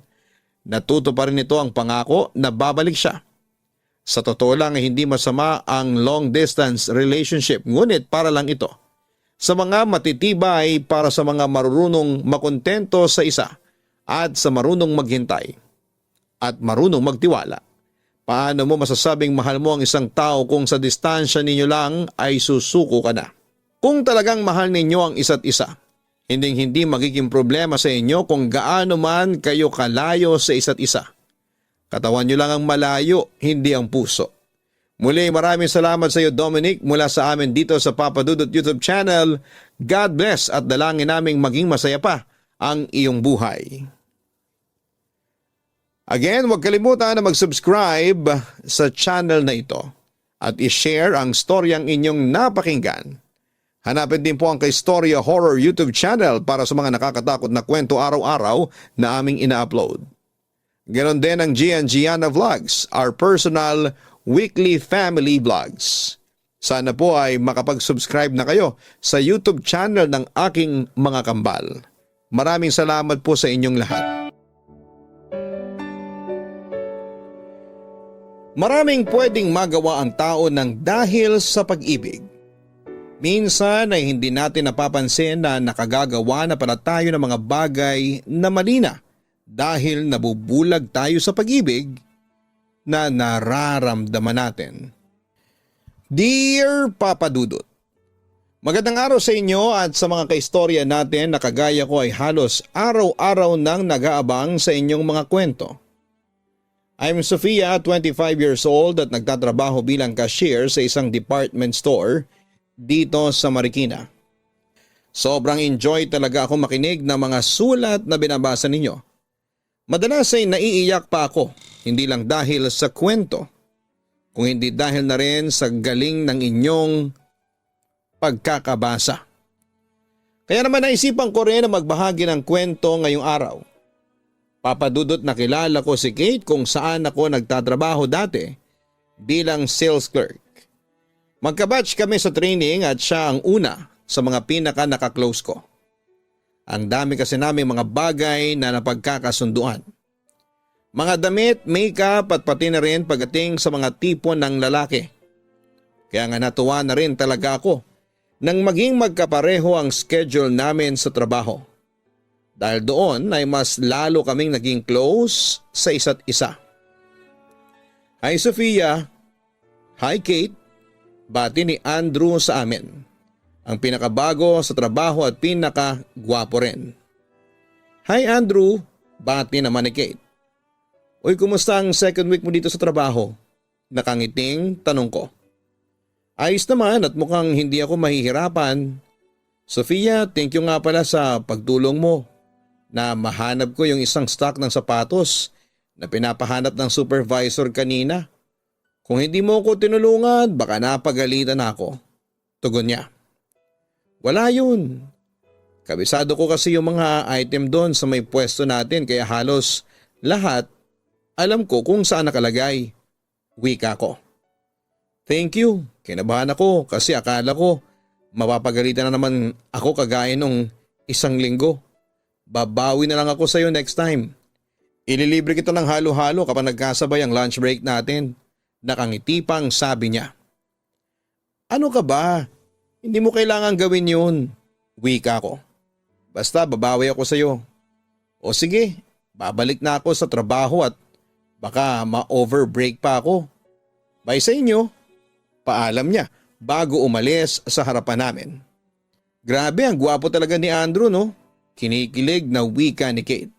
Natuto pa rin ito ang pangako na babalik siya. Sa totoo lang hindi masama ang long distance relationship, ngunit para lang ito sa mga matitibay, para sa mga marunong makontento sa isa at sa marunong maghintay at marunong magtiwala. Paano mo masasabing mahal mo ang isang tao kung sa distansya ninyo lang ay susuko ka na? Kung talagang mahal ninyo ang isa't isa, hindi magiging problema sa inyo kung gaano man kayo kalayo sa isa't isa. Katawan nyo lang ang malayo, hindi ang puso. Muli maraming salamat sa iyo Dominic mula sa amin dito sa Papa Dudut YouTube channel. God bless at dalangin naming maging masaya pa ang iyong buhay. Again, huwag kalimutan na mag-subscribe sa channel na ito at i-share ang storyang inyong napakinggan. Hanapin din po ang Kaistorya Horror YouTube channel para sa mga nakakatakot na kwento araw-araw na aming ina-upload. Ganon din ang Gian Gianna Vlogs, our personal weekly family vlogs. Sana po ay makapag-subscribe na kayo sa YouTube channel ng aking mga kambal. Maraming salamat po sa inyong lahat. Maraming pwedeng magawa ang tao ng dahil sa pag-ibig. Minsan ay hindi natin napapansin na nakagagawa na pala tayo ng mga bagay na mali na dahil nabubulag tayo sa pag-ibig na nararamdaman natin. Dear Papa Dudut, magandang araw sa inyo at sa mga kaistorya natin na kagaya ko ay halos araw-araw nang nag-aabang sa inyong mga kwento. I'm Sofia, 25 years old at nagtatrabaho bilang cashier sa isang department store dito sa Marikina. Sobrang enjoy talaga ako makinig ng mga sulat na binabasa ninyo. Madalas ay naiiyak pa ako, hindi lang dahil sa kwento, kung hindi dahil na rin sa galing ng inyong pagkakabasa. Kaya naman naisipan ko rin na magbahagi ng kwento ngayong araw. Papa Dudut, nakilala ko si Kate kung saan ako nagtatrabaho dati bilang sales clerk. Magkabatch kami sa training at siya ang una sa mga pinaka nakaklose ko. Ang dami kasi namin mga bagay na napagkakasunduan. Mga damit, makeup at pati na rin pagdating sa mga tipo ng lalaki. Kaya nga natuwa na rin talaga ako nang maging magkapareho ang schedule namin sa trabaho. Dahil doon ay mas lalo kaming naging close sa isa't isa. Hi Sofia, hi Kate, bati ni Andrew sa amin. Ang pinakabago sa trabaho at pinakagwapo rin. Hi Andrew, bati naman ni Kate. Uy, kumusta ang second week mo dito sa trabaho? Nakangiting tanong ko. Ayos naman at mukhang hindi ako mahihirapan. Sofia, thank you nga pala sa pagtulong mo na mahanap ko yung isang stock ng sapatos na pinapahanap ng supervisor kanina. Kung hindi mo ko tinulungan, baka napagalitan ako. Tugon niya. Wala yun. Kabisado ko kasi yung mga item doon sa may pwesto natin kaya halos lahat alam ko kung saan nakalagay. Wika ko. Thank you. Kinabahan ako kasi akala ko mapapagalitan na naman ako kagaya nung isang linggo. Babawi na lang ako sa iyo next time. Ililibre kita ng halo-halo kapag nagkasabay ang lunch break natin. Nakangiti pang sabi niya. Ano ka ba? Hindi mo kailangan gawin yun. Wika ko. Basta babawi ako sa iyo. O sige, babalik na ako sa trabaho at baka ma-overbreak pa ako. Bye sa inyo. Paalam niya bago umalis sa harapan namin. Grabe, ang gwapo talaga ni Andrew, no? Kinikilig na wika ni Kate.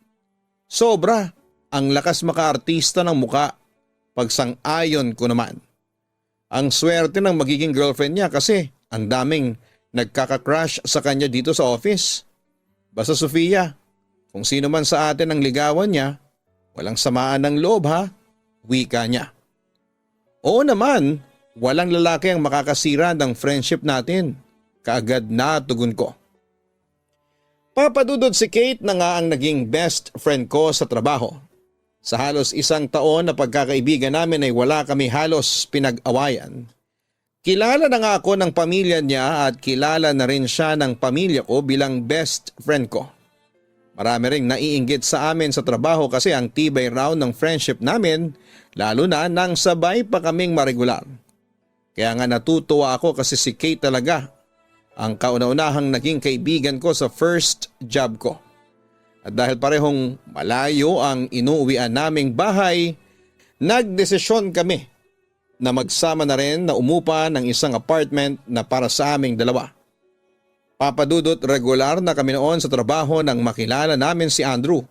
Sobra. Ang lakas makaartista ng muka. Pagsang-ayon ko naman. Ang swerte ng magiging girlfriend niya kasi ang daming nagkaka-crush sa kanya dito sa office. Basta Sofia, kung sino man sa atin ang ligawan niya, walang samaan ng loob ha, wika niya. Oo naman, walang lalaki ang makakasira ng friendship natin. Kaagad na tugon ko. Papadudod si Kate na nga ang naging best friend ko sa trabaho. Sa halos 1 taon na pagkakaibigan namin ay wala kami halos pinag-awayan. Kilala na nga ako ng pamilya niya at kilala na rin siya ng pamilya ko bilang best friend ko. Marami ring naiinggit sa amin sa trabaho kasi ang tibay raw ng friendship namin, lalo na nang sabay pa kaming maregular. Kaya nga natutuwa ako kasi si Kate talaga ang kauna-unahang naging kaibigan ko sa first job ko. At dahil parehong malayo ang inuuwian naming bahay, nagdesisyon kami na magsama na rin na umupa ng isang apartment na para sa aming dalawa. Papadudot regular na kami noon sa trabaho nang makilala namin si Andrew.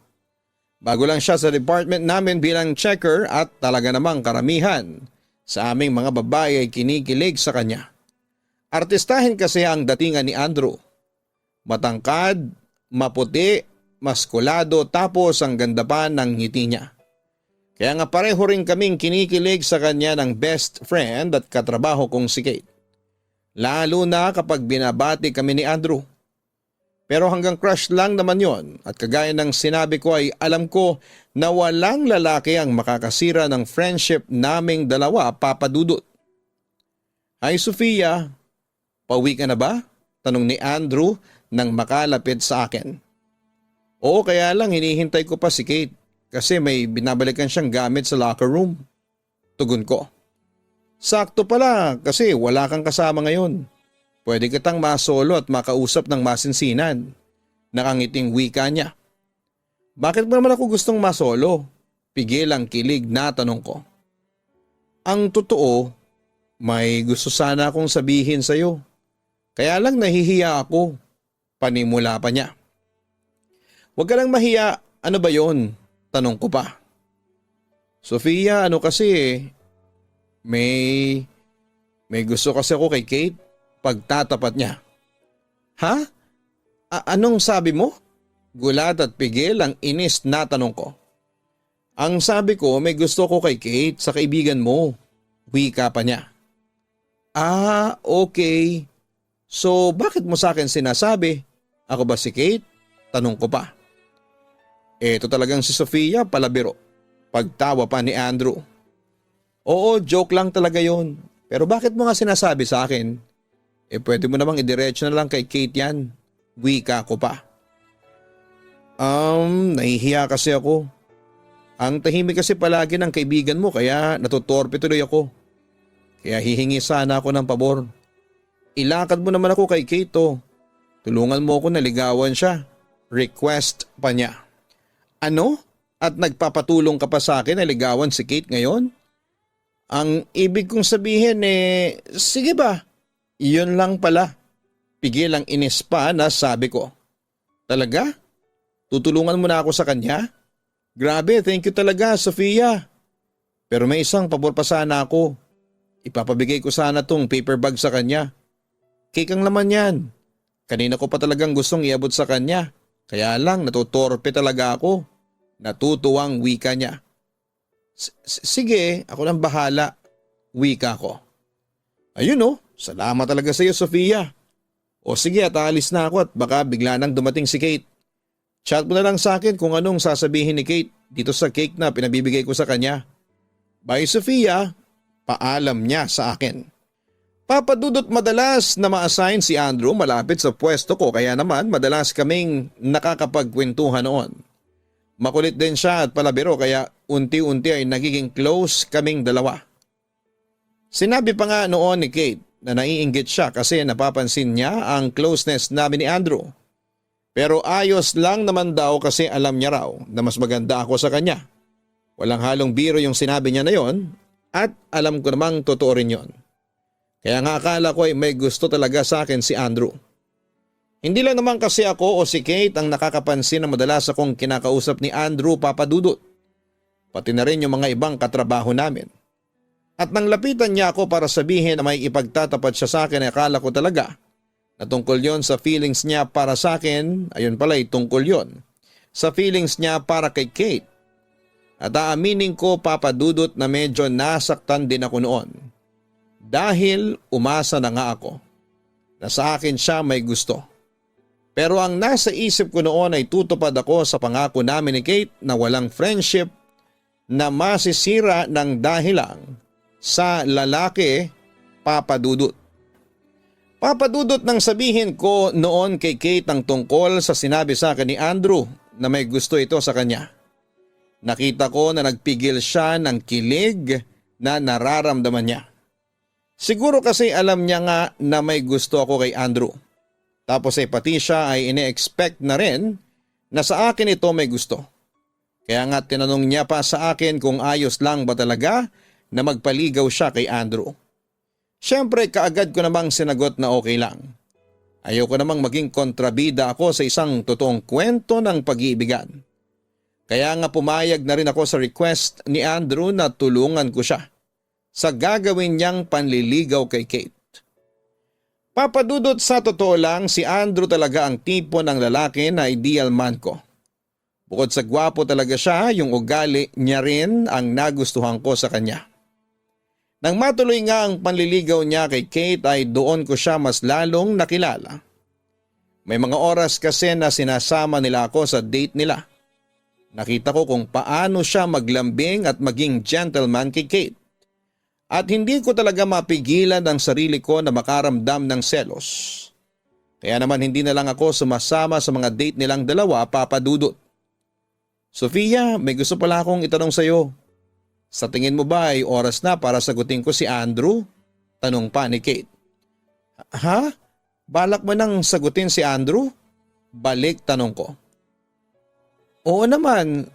Bago lang siya sa department namin bilang checker at talaga namang karamihan sa aming mga babae ay kinikilig sa kanya. Artistahin kasi ang datingan ni Andrew. Matangkad, maputi, maskulado tapos ang ganda pa ng ngiti niya. Kaya nga pareho rin kaming kinikilig sa kanya ng best friend at katrabaho kong si Kate. Lalo na kapag binabati kami ni Andrew. Pero hanggang crush lang naman yon at kagaya ng sinabi ko ay alam ko na walang lalaki ang makakasira ng friendship naming dalawa, papadudot. Hi Sofia, pauwi ka na ba? Tanong ni Andrew nang makalapit sa akin. Oo, kaya lang hinihintay ko pa si Kate kasi may binabalikan siyang gamit sa locker room. Tugon ko. Sakto pala kasi wala kang kasama ngayon. Pwede kitang masolo at makausap ng masinsinan. Nakangiting wika niya. Bakit ba naman ako gustong masolo? Pigil ang kilig na tanong ko. Ang totoo, may gusto sana akong sabihin sa'yo. Kaya lang nahihiya ako. Panimula pa niya. Huwag ka lang mahiya, ano ba yon? Tanong ko pa. Sofia, ano kasi may gusto kasi ako kay Kate. Pagtatapat niya. Ha? Anong sabi mo? Gulat at pigil ang inis na tanong ko. Ang sabi ko may gusto ko kay Kate sa kaibigan mo. Wika pa niya. Ah, okay. So bakit mo sa akin sinasabi? Ako ba si Kate? Tanong ko pa. Eto talagang si Sofia palabiro. Pagtawa pa ni Andrew. Oo, joke lang talaga yon. Pero bakit mo nga sinasabi sa akin? Pwede mo namang idiretso na lang kay Kate yan. Wika ko pa. Nahihiya kasi ako. Ang tahimik kasi palagi ng kaibigan mo kaya natutorpe tuloy ako. Kaya hihingi sana ako ng pabor. Ilakad mo naman ako kay Kate oh. Tulungan mo ako na ligawan siya. Request pa niya. Ano? At nagpapatulong ka pa sa akin na ligawan si Kate ngayon? Ang ibig kong sabihin sige ba? Iyon lang pala. Pigil ang inis pa na sabi ko. Talaga? Tutulungan mo na ako sa kanya? Grabe, thank you talaga, Sofia. Pero may isang pabor pa sana ako. Ipapabigay ko sana tong paper bag sa kanya. Cake ang laman yan. Kanina ko pa talagang gustong iabot sa kanya. Kaya lang natutorpe talaga ako. Natutuwang wika niya. Sige, ako nang bahala. Wika ko. Ayun oh, salamat talaga sa iyo Sofia. O sige at aalis na ako at baka bigla nang dumating si Kate. Chat mo na lang sa akin kung anong sasabihin ni Kate dito sa cake na pinabibigay ko sa kanya. Bye Sofia, paalam niya sa akin. Papadudot madalas na ma-assign si Andrew malapit sa pwesto ko kaya naman madalas kaming nakakapagkwentuhan noon. Makulit din siya at palabiro kaya unti-unti ay nagiging close kaming dalawa. Sinabi pa nga noon ni Kate na naiinggit siya kasi napapansin niya ang closeness namin ni Andrew. Pero ayos lang naman daw kasi alam niya raw na mas maganda ako sa kanya. Walang halong biro yung sinabi niya na yon at alam ko namang totoo rin yon. Kaya nga akala ko ay may gusto talaga sa akin si Andrew. Hindi lang naman kasi ako o si Kate ang nakakapansin na madalas akong kinakausap ni Andrew papadudot. pati na rin yung mga ibang katrabaho namin. At nang lapitan niya ako para sabihin na may ipagtatapat siya sa akin, akala ko talaga na tungkol yon sa feelings niya para sa akin. Ayun pala, tungkol yon sa feelings niya para kay Kate. At aaminin ko, Papa Dudut, na medyo nasaktan din ako noon. Dahil umasa na nga ako na sa akin siya may gusto. Pero ang nasa isip ko noon ay tutupad ako sa pangako namin ni Kate na walang friendship na masisira ng dahil lang sa lalaki, Papa Dudut. Papa Dudut, nang sabihin ko noon kay Kate ang tungkol sa sinabi sa akin ni Andrew na may gusto ito sa kanya. Nakita ko na nagpigil siya ng kilig na nararamdaman niya. Siguro kasi alam niya nga na may gusto ako kay Andrew. Tapos ay pati siya ay ine-expect na rin na sa akin ito may gusto. Kaya nga tinanong niya pa sa akin kung ayos lang ba talaga na magpaligaw siya kay Andrew. Siyempre kaagad ko namang sinagot na okay lang. Ayoko namang maging kontrabida ako sa isang totoong kwento ng pag-iibigan. Kaya nga pumayag na rin ako sa request ni Andrew na tulungan ko siya sa gagawin niyang panliligaw kay Kate. Papa Dudut, sa totoo lang, si Andrew talaga ang tipo ng lalaki na ideal man ko. Bukod sa gwapo talaga siya, yung ugali niya rin ang nagustuhan ko sa kanya. Nang matuloy nga ang panliligaw niya kay Kate ay doon ko siya mas lalong nakilala. May mga oras kasi na sinasama nila ako sa date nila. Nakita ko kung paano siya maglambing at maging gentleman kay Kate. At hindi ko talaga mapigilan ang sarili ko na makaramdam ng selos. Kaya naman hindi na lang ako sumasama sa mga date nilang dalawa, Papa Dudut. Sofia, may gusto pala akong itanong sa iyo. Sa tingin mo ba ay oras na para sagutin ko si Andrew? Tanong pa ni Kate. Ha? Balak mo nang sagutin si Andrew? Balik tanong ko. Oo naman.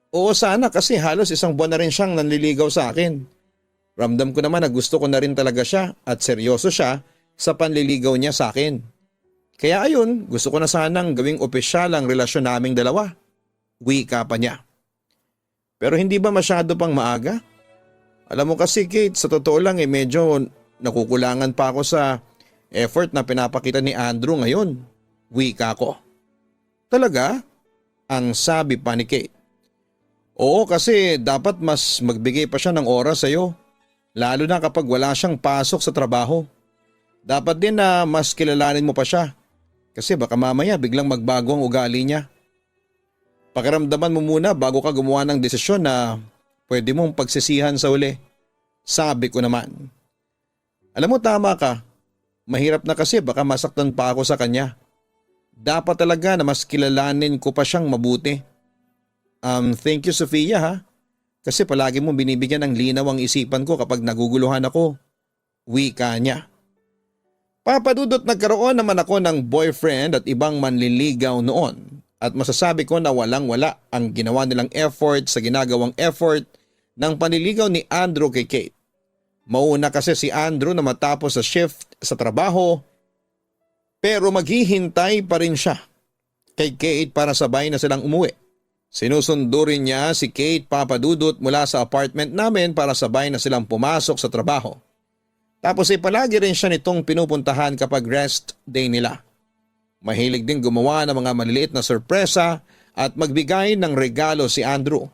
Oo sana kasi halos isang buwan na rin siyang nanliligaw sa akin. Ramdam ko naman na gusto ko na rin talaga siya at seryoso siya sa panliligaw niya sa akin. Kaya ayun, gusto ko na sanang gawing opisyal ang relasyon naming dalawa. Wika pa niya. Pero hindi ba masyado pang maaga? Alam mo kasi Kate, sa totoo lang medyo nakukulangan pa ako sa effort na pinapakita ni Andrew ngayon. Wika ko. Talaga? Ang sabi pa ni Kate. Oo, kasi dapat mas magbigay pa siya ng oras sa iyo. Lalo na kapag wala siyang pasok sa trabaho. Dapat din na mas kilalanin mo pa siya. Kasi baka mamaya biglang magbago ang ugali niya. Pakiramdaman mo muna bago ka gumawa ng desisyon na pwede mong pagsisihan sa uli. Sabi ko naman. Alam mo, tama ka. Mahirap na kasi baka masaktan pa ako sa kanya. Dapat talaga na mas kilalanin ko pa siyang mabuti. Thank you Sofia ha. Kasi palagi mo binibigyan ng linaw ang isipan ko kapag naguguluhan ako. Wika niya. Papa Dudut, nagkaroon naman ako ng boyfriend at ibang manliligaw noon. At masasabi ko na walang-wala ang ginawa nilang effort sa ginagawang effort ng panliligaw ni Andrew kay Kate. Mauna kasi si Andrew na matapos sa shift sa trabaho, pero maghihintay pa rin siya kay Kate para sabay na silang umuwi. Sinusundo rin niya si Kate, Papa Dudut, mula sa apartment namin para sabay na silang pumasok sa trabaho. Tapos ay palagi rin siya nitong pinupuntahan kapag rest day nila. Mahilig din gumawa ng mga maliliit na sorpresa at magbigay ng regalo si Andrew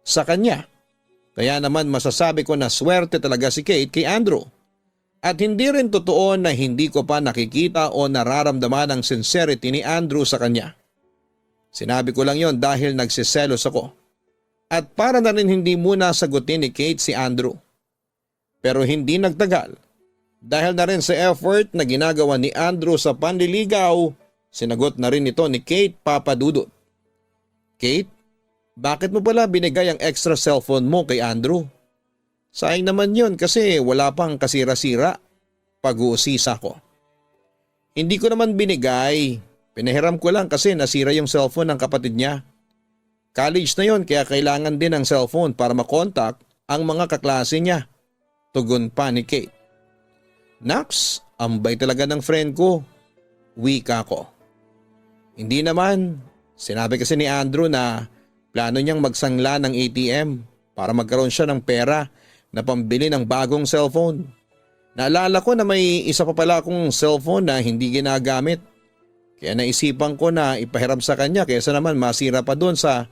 sa kanya. Kaya naman masasabi ko na swerte talaga si Kate kay Andrew. At hindi rin totoo na hindi ko pa nakikita o nararamdaman ang sincerity ni Andrew sa kanya. Sinabi ko lang yon dahil nagsiselos ako. At para na rin hindi muna sagutin ni Kate si Andrew. Pero hindi nagtagal. Dahil na rin sa effort na ginagawa ni Andrew sa panliligaw, sinagot na rin ito ni Kate, Papa Dudut. Kate, bakit mo pala binigay ang extra cellphone mo kay Andrew? Sayang naman yon kasi wala pang kasira-sira. Pag-uusisa ko. Hindi ko naman binigay. Pinahiram ko lang kasi nasira yung cellphone ng kapatid niya. College na yon kaya kailangan din ng cellphone para makontak ang mga kaklase niya. Tugon pa ni Kate. Naks, ambay talaga ng friend ko. Wika ko. Hindi naman. Sinabi kasi ni Andrew na plano niyang magsangla ng ATM. para magkaroon siya ng pera na pambili ng bagong cellphone. Naalala ko na may isa pa pala akong cellphone na hindi ginagamit. Kaya naisipan ko na ipahiram sa kanya kaysa naman masira pa doon sa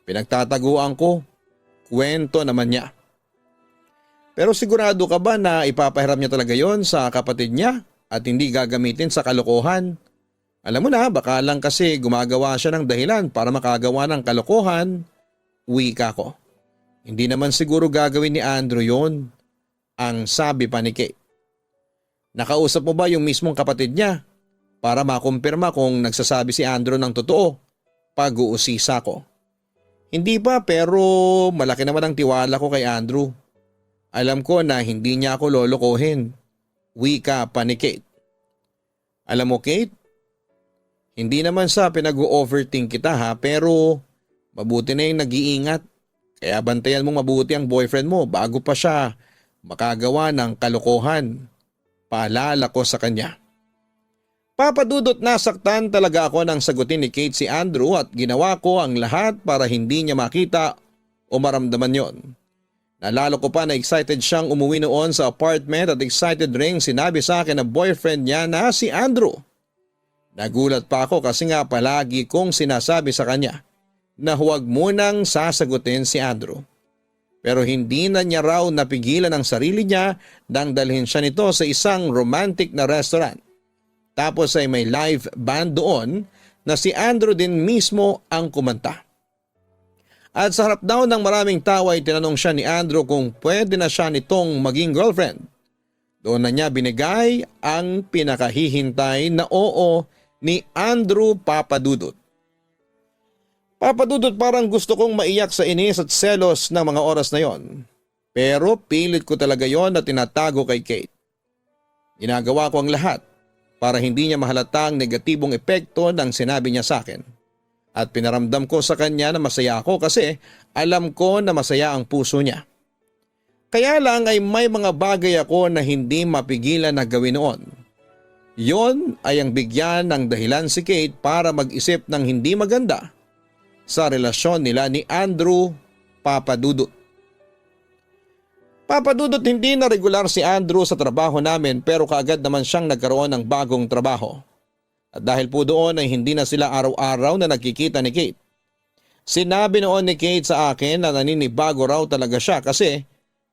pinagtataguan ko. Kwento naman niya. Pero sigurado ka ba na ipapahiram niya talaga yon sa kapatid niya at hindi gagamitin sa kalokohan? Alam mo na, baka lang kasi gumagawa siya ng dahilan para makagawa ng kalokohan. Wika ko. Hindi naman siguro gagawin ni Andrew yon, ang sabi pa ni Kate. Nakausap mo ba yung mismong kapatid niya para makumpirma kung nagsasabi si Andrew ng totoo? Pag-uusisa ko. Hindi pa, pero malaki naman ang tiwala ko kay Andrew. Alam ko na hindi niya ako lolokohin. Wika pa ni Kate. Alam mo Kate, hindi naman sa pinag-overthink kita ha, pero mabuti na yung nag-iingat. Kaya bantayan mong mabuti ang boyfriend mo bago pa siya makagawa ng kalokohan. Paalala ko sa kanya. Papadudot nasaktan talaga ako nang sagutin ni Kate si Andrew at ginawa ko ang lahat para hindi niya makita o maramdaman yon. Nalalo ko pa na excited siyang umuwi noon sa apartment at excited ring sinabi sa akin na boyfriend niya na si Andrew. Nagulat pa ako kasi nga palagi kong sinasabi sa kanya na huwag munang sasagutin si Andrew. Pero hindi na niya raw napigilan ang sarili niya nang dalhin siya nito sa isang romantic na restaurant. Tapos ay may live band doon na si Andrew din mismo ang kumanta. At sa harap daw ng maraming tao ay tinanong siya ni Andrew kung pwede na siya nitong maging girlfriend. Doon na niya binigay ang pinakahihintay na oo ni Andrew Papadudot. Papadudot, parang gusto kong maiyak sa inis at selos ng mga oras na yon. Pero pilit ko talaga yon na tinatago kay Kate. Ginagawa ko ang lahat para hindi niya mahalata ang negatibong epekto ng sinabi niya sa akin. At pinaramdam ko sa kanya na masaya ako kasi alam ko na masaya ang puso niya. Kaya lang ay may mga bagay ako na hindi mapigilan na gawin noon. Yon ay ang bigyan ng dahilan si Kate para mag-isip ng hindi maganda sa relasyon nila ni Andrew Papadudot. Papadudot, hindi na regular si Andrew sa trabaho namin pero kaagad naman siyang nagkaroon ng bagong trabaho. At dahil po doon ay hindi na sila araw-araw na nagkikita ni Kate. Sinabi noon ni Kate sa akin na naninibago raw talaga siya kasi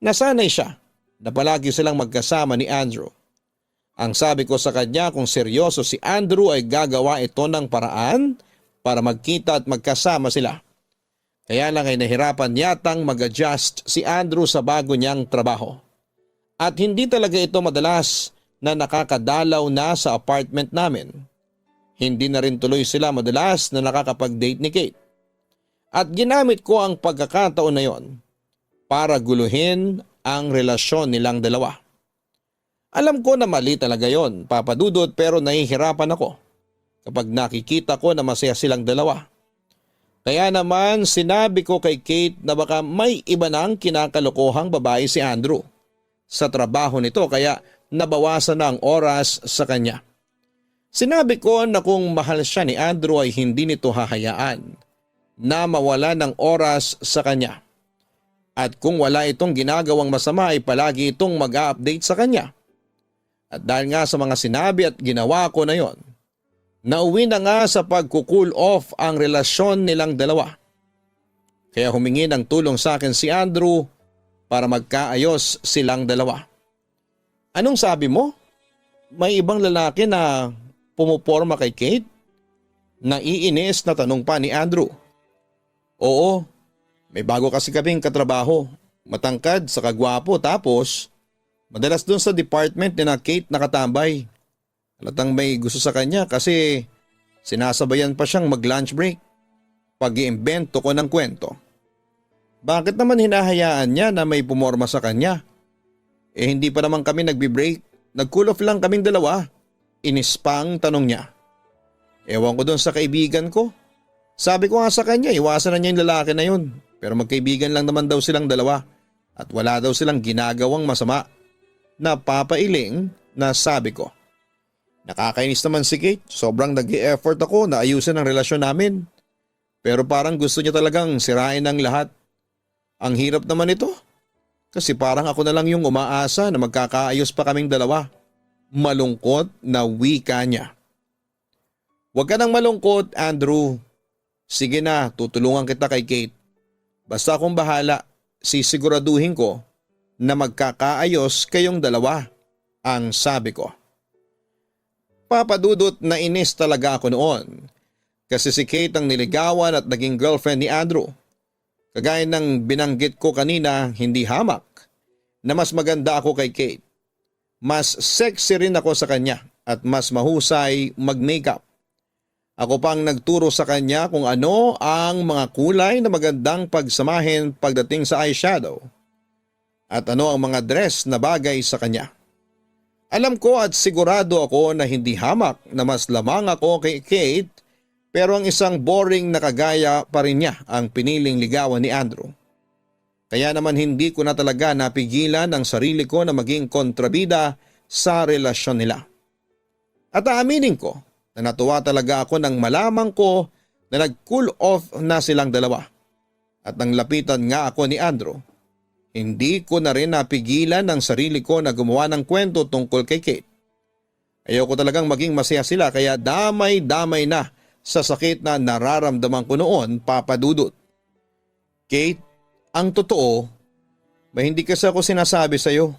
nasanay siya na palagi silang magkasama ni Andrew. Ang sabi ko sa kanya kung seryoso si Andrew ay gagawa ito ng paraan para magkita at magkasama sila. Kaya lang ay nahirapan yatang mag-adjust si Andrew sa bago niyang trabaho. At hindi talaga ito madalas na nakakadalaw na sa apartment namin. Hindi na rin tuloy sila madalas na nakakapag-date ni Kate. At ginamit ko ang pagkakataon na yon para guluhin ang relasyon nilang dalawa. Alam ko na mali talaga yon, Papadudot, pero nahihirapan ako kapag nakikita ko na masaya silang dalawa. Kaya naman sinabi ko kay Kate na baka may iba nang kinakalokohang babae si Andrew sa trabaho nito kaya nabawasan na ang oras sa kanya. Sinabi ko na kung mahal siya ni Andrew ay hindi nito hahayaan na mawala ng oras sa kanya. At kung wala itong ginagawang masama ay palagi itong mag-a-update sa kanya. At dahil nga sa mga sinabi at ginawa ko na yon, nauwi na nga sa pag-cool off ang relasyon nilang dalawa. Kaya humingi ng tulong sa akin si Andrew para magkaayos silang dalawa. Anong sabi mo? May ibang lalaki na pumuporma kay Kate? Naiinis na tanong pa ni Andrew. Oo, may bago kasi kaming katrabaho. Matangkad sa kagwapo tapos madalas doon sa department ni na Kate nakatambay. Halatang may gusto sa kanya kasi sinasabayan pa siyang mag-lunch break. Pag-iimbento ko ng kwento. Bakit naman hinahayaan niya na may pumorma sa kanya? Hindi pa naman kami nagbi-break. Nag-cool off lang kaming dalawa. Inispang tanong niya. Ewan ko doon sa kaibigan ko. Sabi ko nga sa kanya, iwasan na niya yung lalaki na yun. Pero magkaibigan lang naman daw silang dalawa. At wala daw silang ginagawang masama. Napapailing na sabi ko. Nakakainis naman si Kate. Sobrang nag-i-effort ako na ayusin ang relasyon namin. Pero parang gusto niya talagang sirain ang lahat. Ang hirap naman ito. Kasi parang ako na lang yung umaasa na magkakaayos pa kaming dalawa. Malungkot na wika niya. Huwag ka nang malungkot, Andrew. Sige na, tutulungan kita kay Kate. Basta akong bahala, sisiguraduhin ko na magkakaayos kayong dalawa, ang sabi ko. Papadudot na inis talaga ako noon. Kasi si Kate ang niligawan at naging girlfriend ni Andrew. Kagaya ng binanggit ko kanina, hindi hamak na mas maganda ako kay Kate. Mas sexy rin ako sa kanya at mas mahusay mag-makeup. Ako pang nagturo sa kanya kung ano ang mga kulay na magandang pagsamahin pagdating sa eyeshadow at ano ang mga dress na bagay sa kanya. Alam ko at sigurado ako na hindi hamak na mas lamang ako kay Kate, pero ang isang boring na kagaya pa rin niya ang piniling ligawan ni Andrew. Kaya naman hindi ko na talaga napigilan ang sarili ko na maging kontrabida sa relasyon nila. At aaminin ko na natuwa talaga ako nang malaman ko na nag-cool off na silang dalawa. At nang lapitan nga ako ni Andrew, hindi ko na rin napigilan ang sarili ko na gumawa ng kwento tungkol kay Kate. Ayoko talagang maging masaya sila kaya damay-damay na sa sakit na nararamdaman ko noon, Papa Dudut. Kate, ang totoo, may hindi kasi ako sinasabi sa iyo.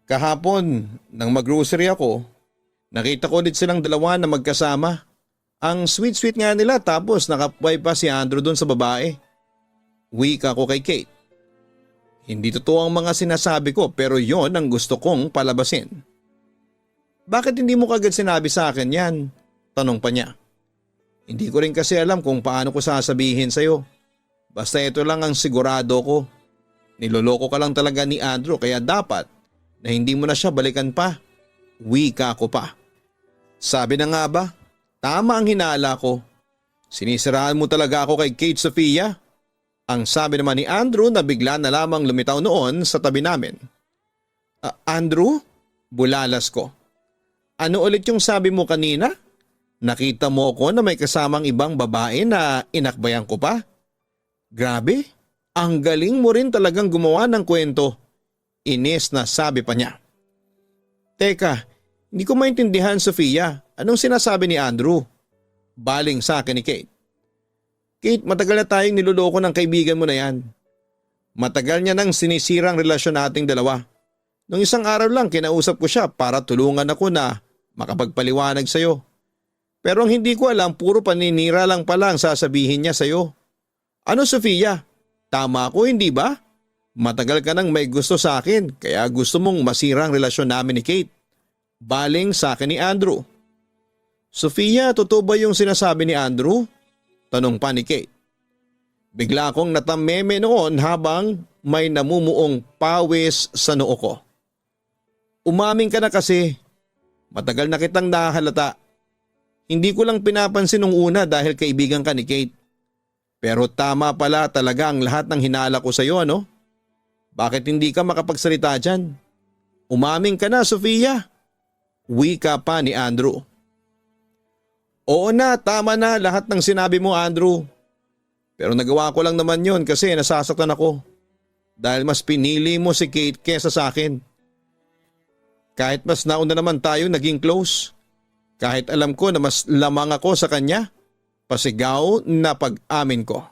Kahapon, nang mag-grocery ako, nakita ko ulit silang dalawa na magkasama. Ang sweet-sweet nga nila tapos nakapway pa si Andrew doon sa babae. Wika ko kay Kate. Hindi totoo ang mga sinasabi ko pero yon ang gusto kong palabasin. Bakit hindi mo kagad sinabi sa akin yan? Tanong pa niya. Hindi ko rin kasi alam kung paano ko sasabihin sa'yo. Basta ito lang ang sigurado ko. Niloloko ka lang talaga ni Andrew kaya dapat na hindi mo na siya balikan pa. Wika ko pa. Sabi na nga ba, tama ang hinala ko. Sinisiraan mo talaga ako kay Kate Sofia. Ang sabi naman ni Andrew na bigla na lamang lumitaw noon sa tabi namin. Andrew? Bulalas ko. Ano ulit yung sabi mo kanina? Nakita mo ko na may kasamang ibang babae na inakbayan ko pa? Grabe, ang galing mo rin talagang gumawa ng kwento. Inis na sabi pa niya. Teka, hindi ko maintindihan Sofia. Anong sinasabi ni Andrew? Baling sa akin ni Kate. Kate, matagal na tayong niloloko ng kaibigan mo na yan. Matagal niya nang sinisirang relasyon nating dalawa. Nung isang araw lang kinausap ko siya para tulungan ako na makapagpaliwanag sa'yo. Pero ang hindi ko alam, puro paninira lang pala ang sasabihin niya sa'yo. Ano Sofia? Tama ako hindi ba? Matagal ka nang may gusto sa akin kaya gusto mong masira ang relasyon namin ni Kate. Baling sa akin ni Andrew. Sofia, totoo ba yung sinasabi ni Andrew? Tanong pa ni Kate. Bigla akong natameme noon habang may namumuong pawis sa noo ko. Umaming ka na kasi. Matagal na kitang nahalata. Hindi ko lang pinapansin nung una dahil kaibigan ka ni Kate. Pero tama pala talaga ang lahat ng hinala ko sa iyo, ano? Bakit hindi ka makapagsalita dyan? Umaming ka na, Sofia. Wika pa ni Andrew. Oo na, tama na lahat ng sinabi mo, Andrew. Pero nagawa ko lang naman yon kasi nasasaktan ako. Dahil mas pinili mo si Kate kesa sa akin. Kahit mas nauna naman tayo naging close. Kahit alam ko na mas lamang ako sa kanya, pasigaw na pag-amin ko.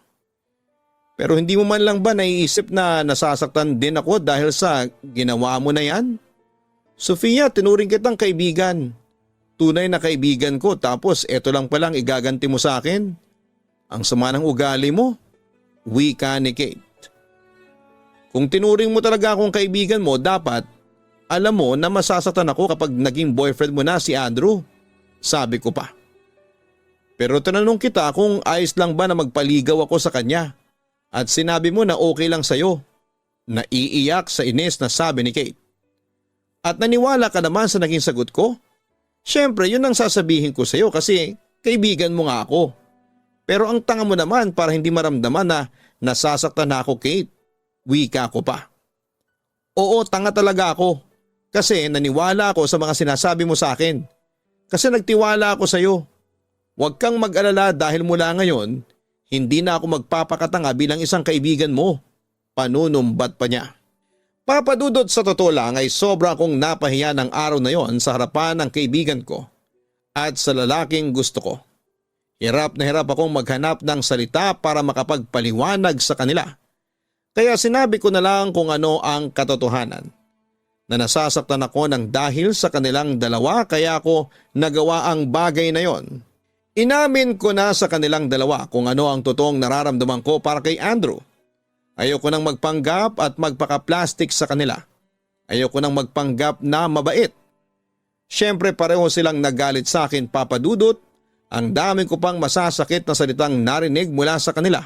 Pero hindi mo man lang ba naiisip na nasasaktan din ako dahil sa ginawa mo na yan? Sofia, tinuring kitang kaibigan. Tunay na kaibigan ko tapos eto lang palang igaganti mo sa akin. Ang sama ng ugali mo. Wika ni Kate. Kung tinuring mo talaga akong kaibigan mo, dapat alam mo na masasaktan ako kapag naging boyfriend mo na si Andrew. Sabi ko pa. Pero tinanong kita kung ayos lang ba na magpaligaw ako sa kanya. At sinabi mo na okay lang sa'yo. Naiiyak sa inis na sabi ni Kate. At naniwala ka naman sa naging sagot ko? Siyempre yun ang sasabihin ko sa'yo kasi kaibigan mo nga ako. Pero ang tanga mo naman para hindi maramdaman na nasasaktan na ako, Kate. Wika ko pa. Oo, tanga talaga ako. Kasi naniwala ako sa mga sinasabi mo sa akin. Kasi nagtiwala ako sa iyo. Huwag kang mag-alala dahil mula ngayon, hindi na ako magpapakatanga bilang isang kaibigan mo. panunumbat pa niya. Papadudot, sa totoo lang ay sobra akong napahiya ng araw na yon sa harapan ng kaibigan ko at sa lalaking gusto ko. Hirap na hirap akong maghanap ng salita para makapagpaliwanag sa kanila. Kaya sinabi ko na lang kung ano ang katotohanan. Na nasasaktan ako ng dahil sa kanilang dalawa kaya ako nagawa ang bagay na yon. Inamin ko na sa kanilang dalawa kung ano ang totoong nararamdaman ko para kay Andrew. Ayoko nang magpanggap at magpaka-plastic sa kanila. Ayoko nang magpanggap na mabait. Siyempre pareho silang nagalit sa akin, Papa Dudut. Ang dami ko pang masasakit na salitang narinig mula sa kanila.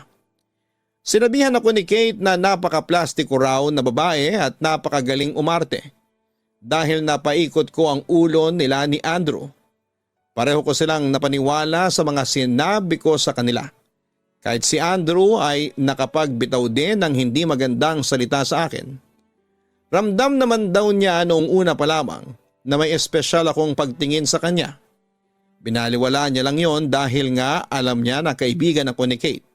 Sinabihan ako ni Kate na napaka-plastiko raw na babae at napakagaling umarte. Dahil napaikot ko ang ulo nila ni Andrew. Pareho ko silang napaniwala sa mga sinabi ko sa kanila. Kahit si Andrew ay nakapagbitaw din ng hindi magandang salita sa akin. Ramdam naman daw niya noong una pa lamang na may espesyal akong pagtingin sa kanya. Binaliwala niya lang yon dahil nga alam niya na kaibigan ako ni Kate.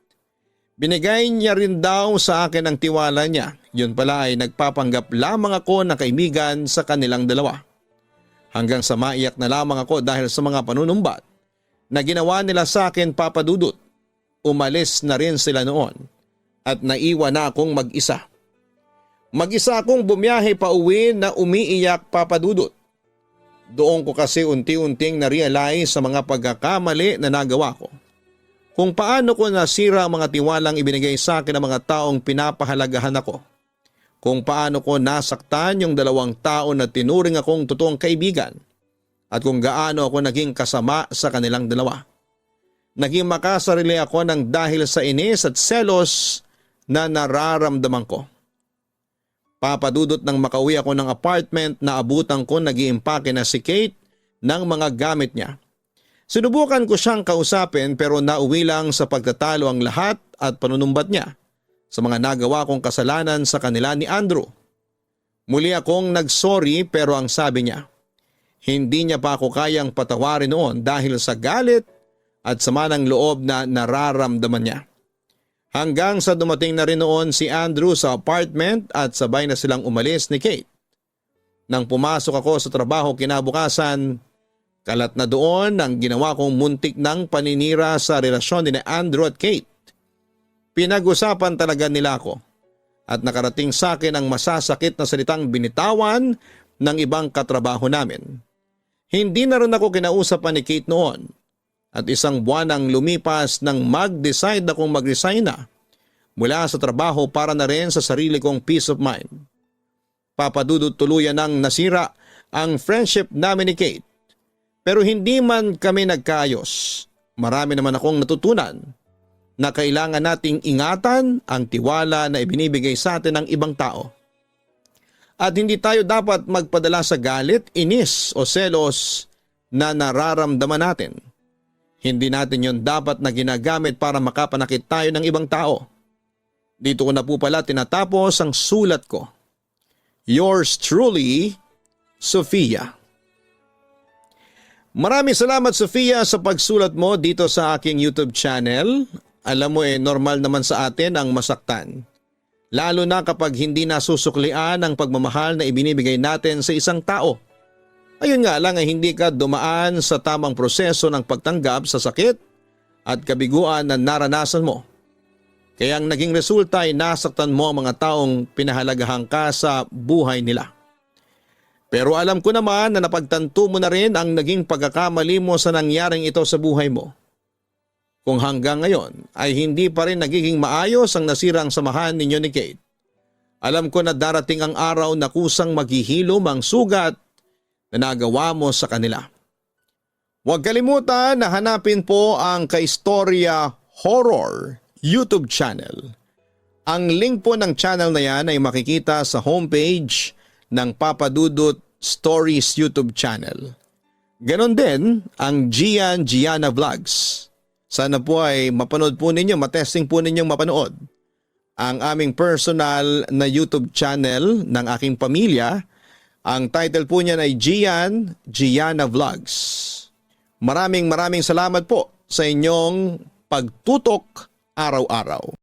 Binigay niya rin daw sa akin ang tiwala niya. Yun pala ay nagpapanggap lamang ako na kaibigan sa kanilang dalawa. Hanggang sa maiyak na lamang ako dahil sa mga panunumbat na ginawa nila sa akin, Papa Dudut. Umalis na rin sila noon at naiwan na akong mag-isa. Mag-isa akong bumiyahe pa uwi na umiiyak, Papa Dudut. Doon ko kasi unti-unting na-realize sa mga pagkakamali na nagawa ko. Kung paano ko nasira ang mga tiwalang ibinigay sa akin ng mga taong pinapahalagahan ako. Kung paano ko nasaktan yung dalawang tao na tinuring akong totoong kaibigan. At kung gaano ako naging kasama sa kanilang dalawa. Naging makasarili ako ng dahil sa inis at selos na nararamdaman ko. Papadudot nang makauwi ako ng apartment na abutan ko nag-iimpake na si Kate ng mga gamit niya. Sinubukan ko siyang kausapin pero nauwi lang sa pagtatalo ang lahat at panunumbat niya sa mga nagawa kong kasalanan sa kanila ni Andrew. Muli akong nagsorry pero ang sabi niya, hindi niya pa ako kayang patawarin noon dahil sa galit at sama ng loob na nararamdaman niya. Hanggang sa dumating na rin noon si Andrew sa apartment at sabay na silang umalis ni Kate. Nang pumasok ako sa trabaho kinabukasan, kalat na doon ang ginawa kong muntik ng paninira sa relasyon ni Andrew at Kate. Pinag-usapan talaga nila ako at nakarating sa akin ang masasakit na salitang binitawan ng ibang katrabaho namin. Hindi na rin ako kinausapan ni Kate noon. At isang buwan ang lumipas nang mag-decide akong mag-resign na mula sa trabaho para na rin sa sarili kong peace of mind. Papadudot, tuluyan nang nasira ang friendship namin ni Kate. Pero hindi man kami nagkaayos. Marami naman akong natutunan na kailangan nating ingatan ang tiwala na ibinibigay sa atin ng ibang tao. At hindi tayo dapat magpadala sa galit, inis o selos na nararamdaman natin. Hindi natin yon dapat na ginagamit para makapanakit tayo ng ibang tao. Dito ko na po pala tinatapos ang sulat ko. Yours truly, Sofia. Maraming salamat, Sofia, sa pagsulat mo dito sa aking YouTube channel. Alam mo normal naman sa atin ang masaktan. Lalo na kapag hindi nasusuklian ang pagmamahal na ibinibigay natin sa isang tao. Ayun nga lang ay hindi ka dumaan sa tamang proseso ng pagtanggap sa sakit at kabiguan na naranasan mo. Kaya ang naging resulta ay nasaktan mo ang mga taong pinahalagahan ka sa buhay nila. Pero alam ko naman na napagtanto mo na rin ang naging pagkakamali mo sa nangyaring ito sa buhay mo. Kung hanggang ngayon ay hindi pa rin nagiging maayos ang nasirang samahan ninyo ni Kate. Alam ko na darating ang araw na kusang maghihilom ang sugat na nagawa mo sa kanila. Huwag kalimutan na hanapin po ang Kaistorya Horror YouTube channel. Ang link po ng channel na yan ay makikita sa homepage ng Papa Dudut Stories YouTube channel. Ganon din ang Gianna Vlogs. Sana po ay mapanood po ninyo, matesting po ninyong mapanood ang aming personal na YouTube channel ng aking pamilya. Ang title po niyan ay Gianna Vlogs. Maraming salamat po sa inyong pagtutok araw-araw.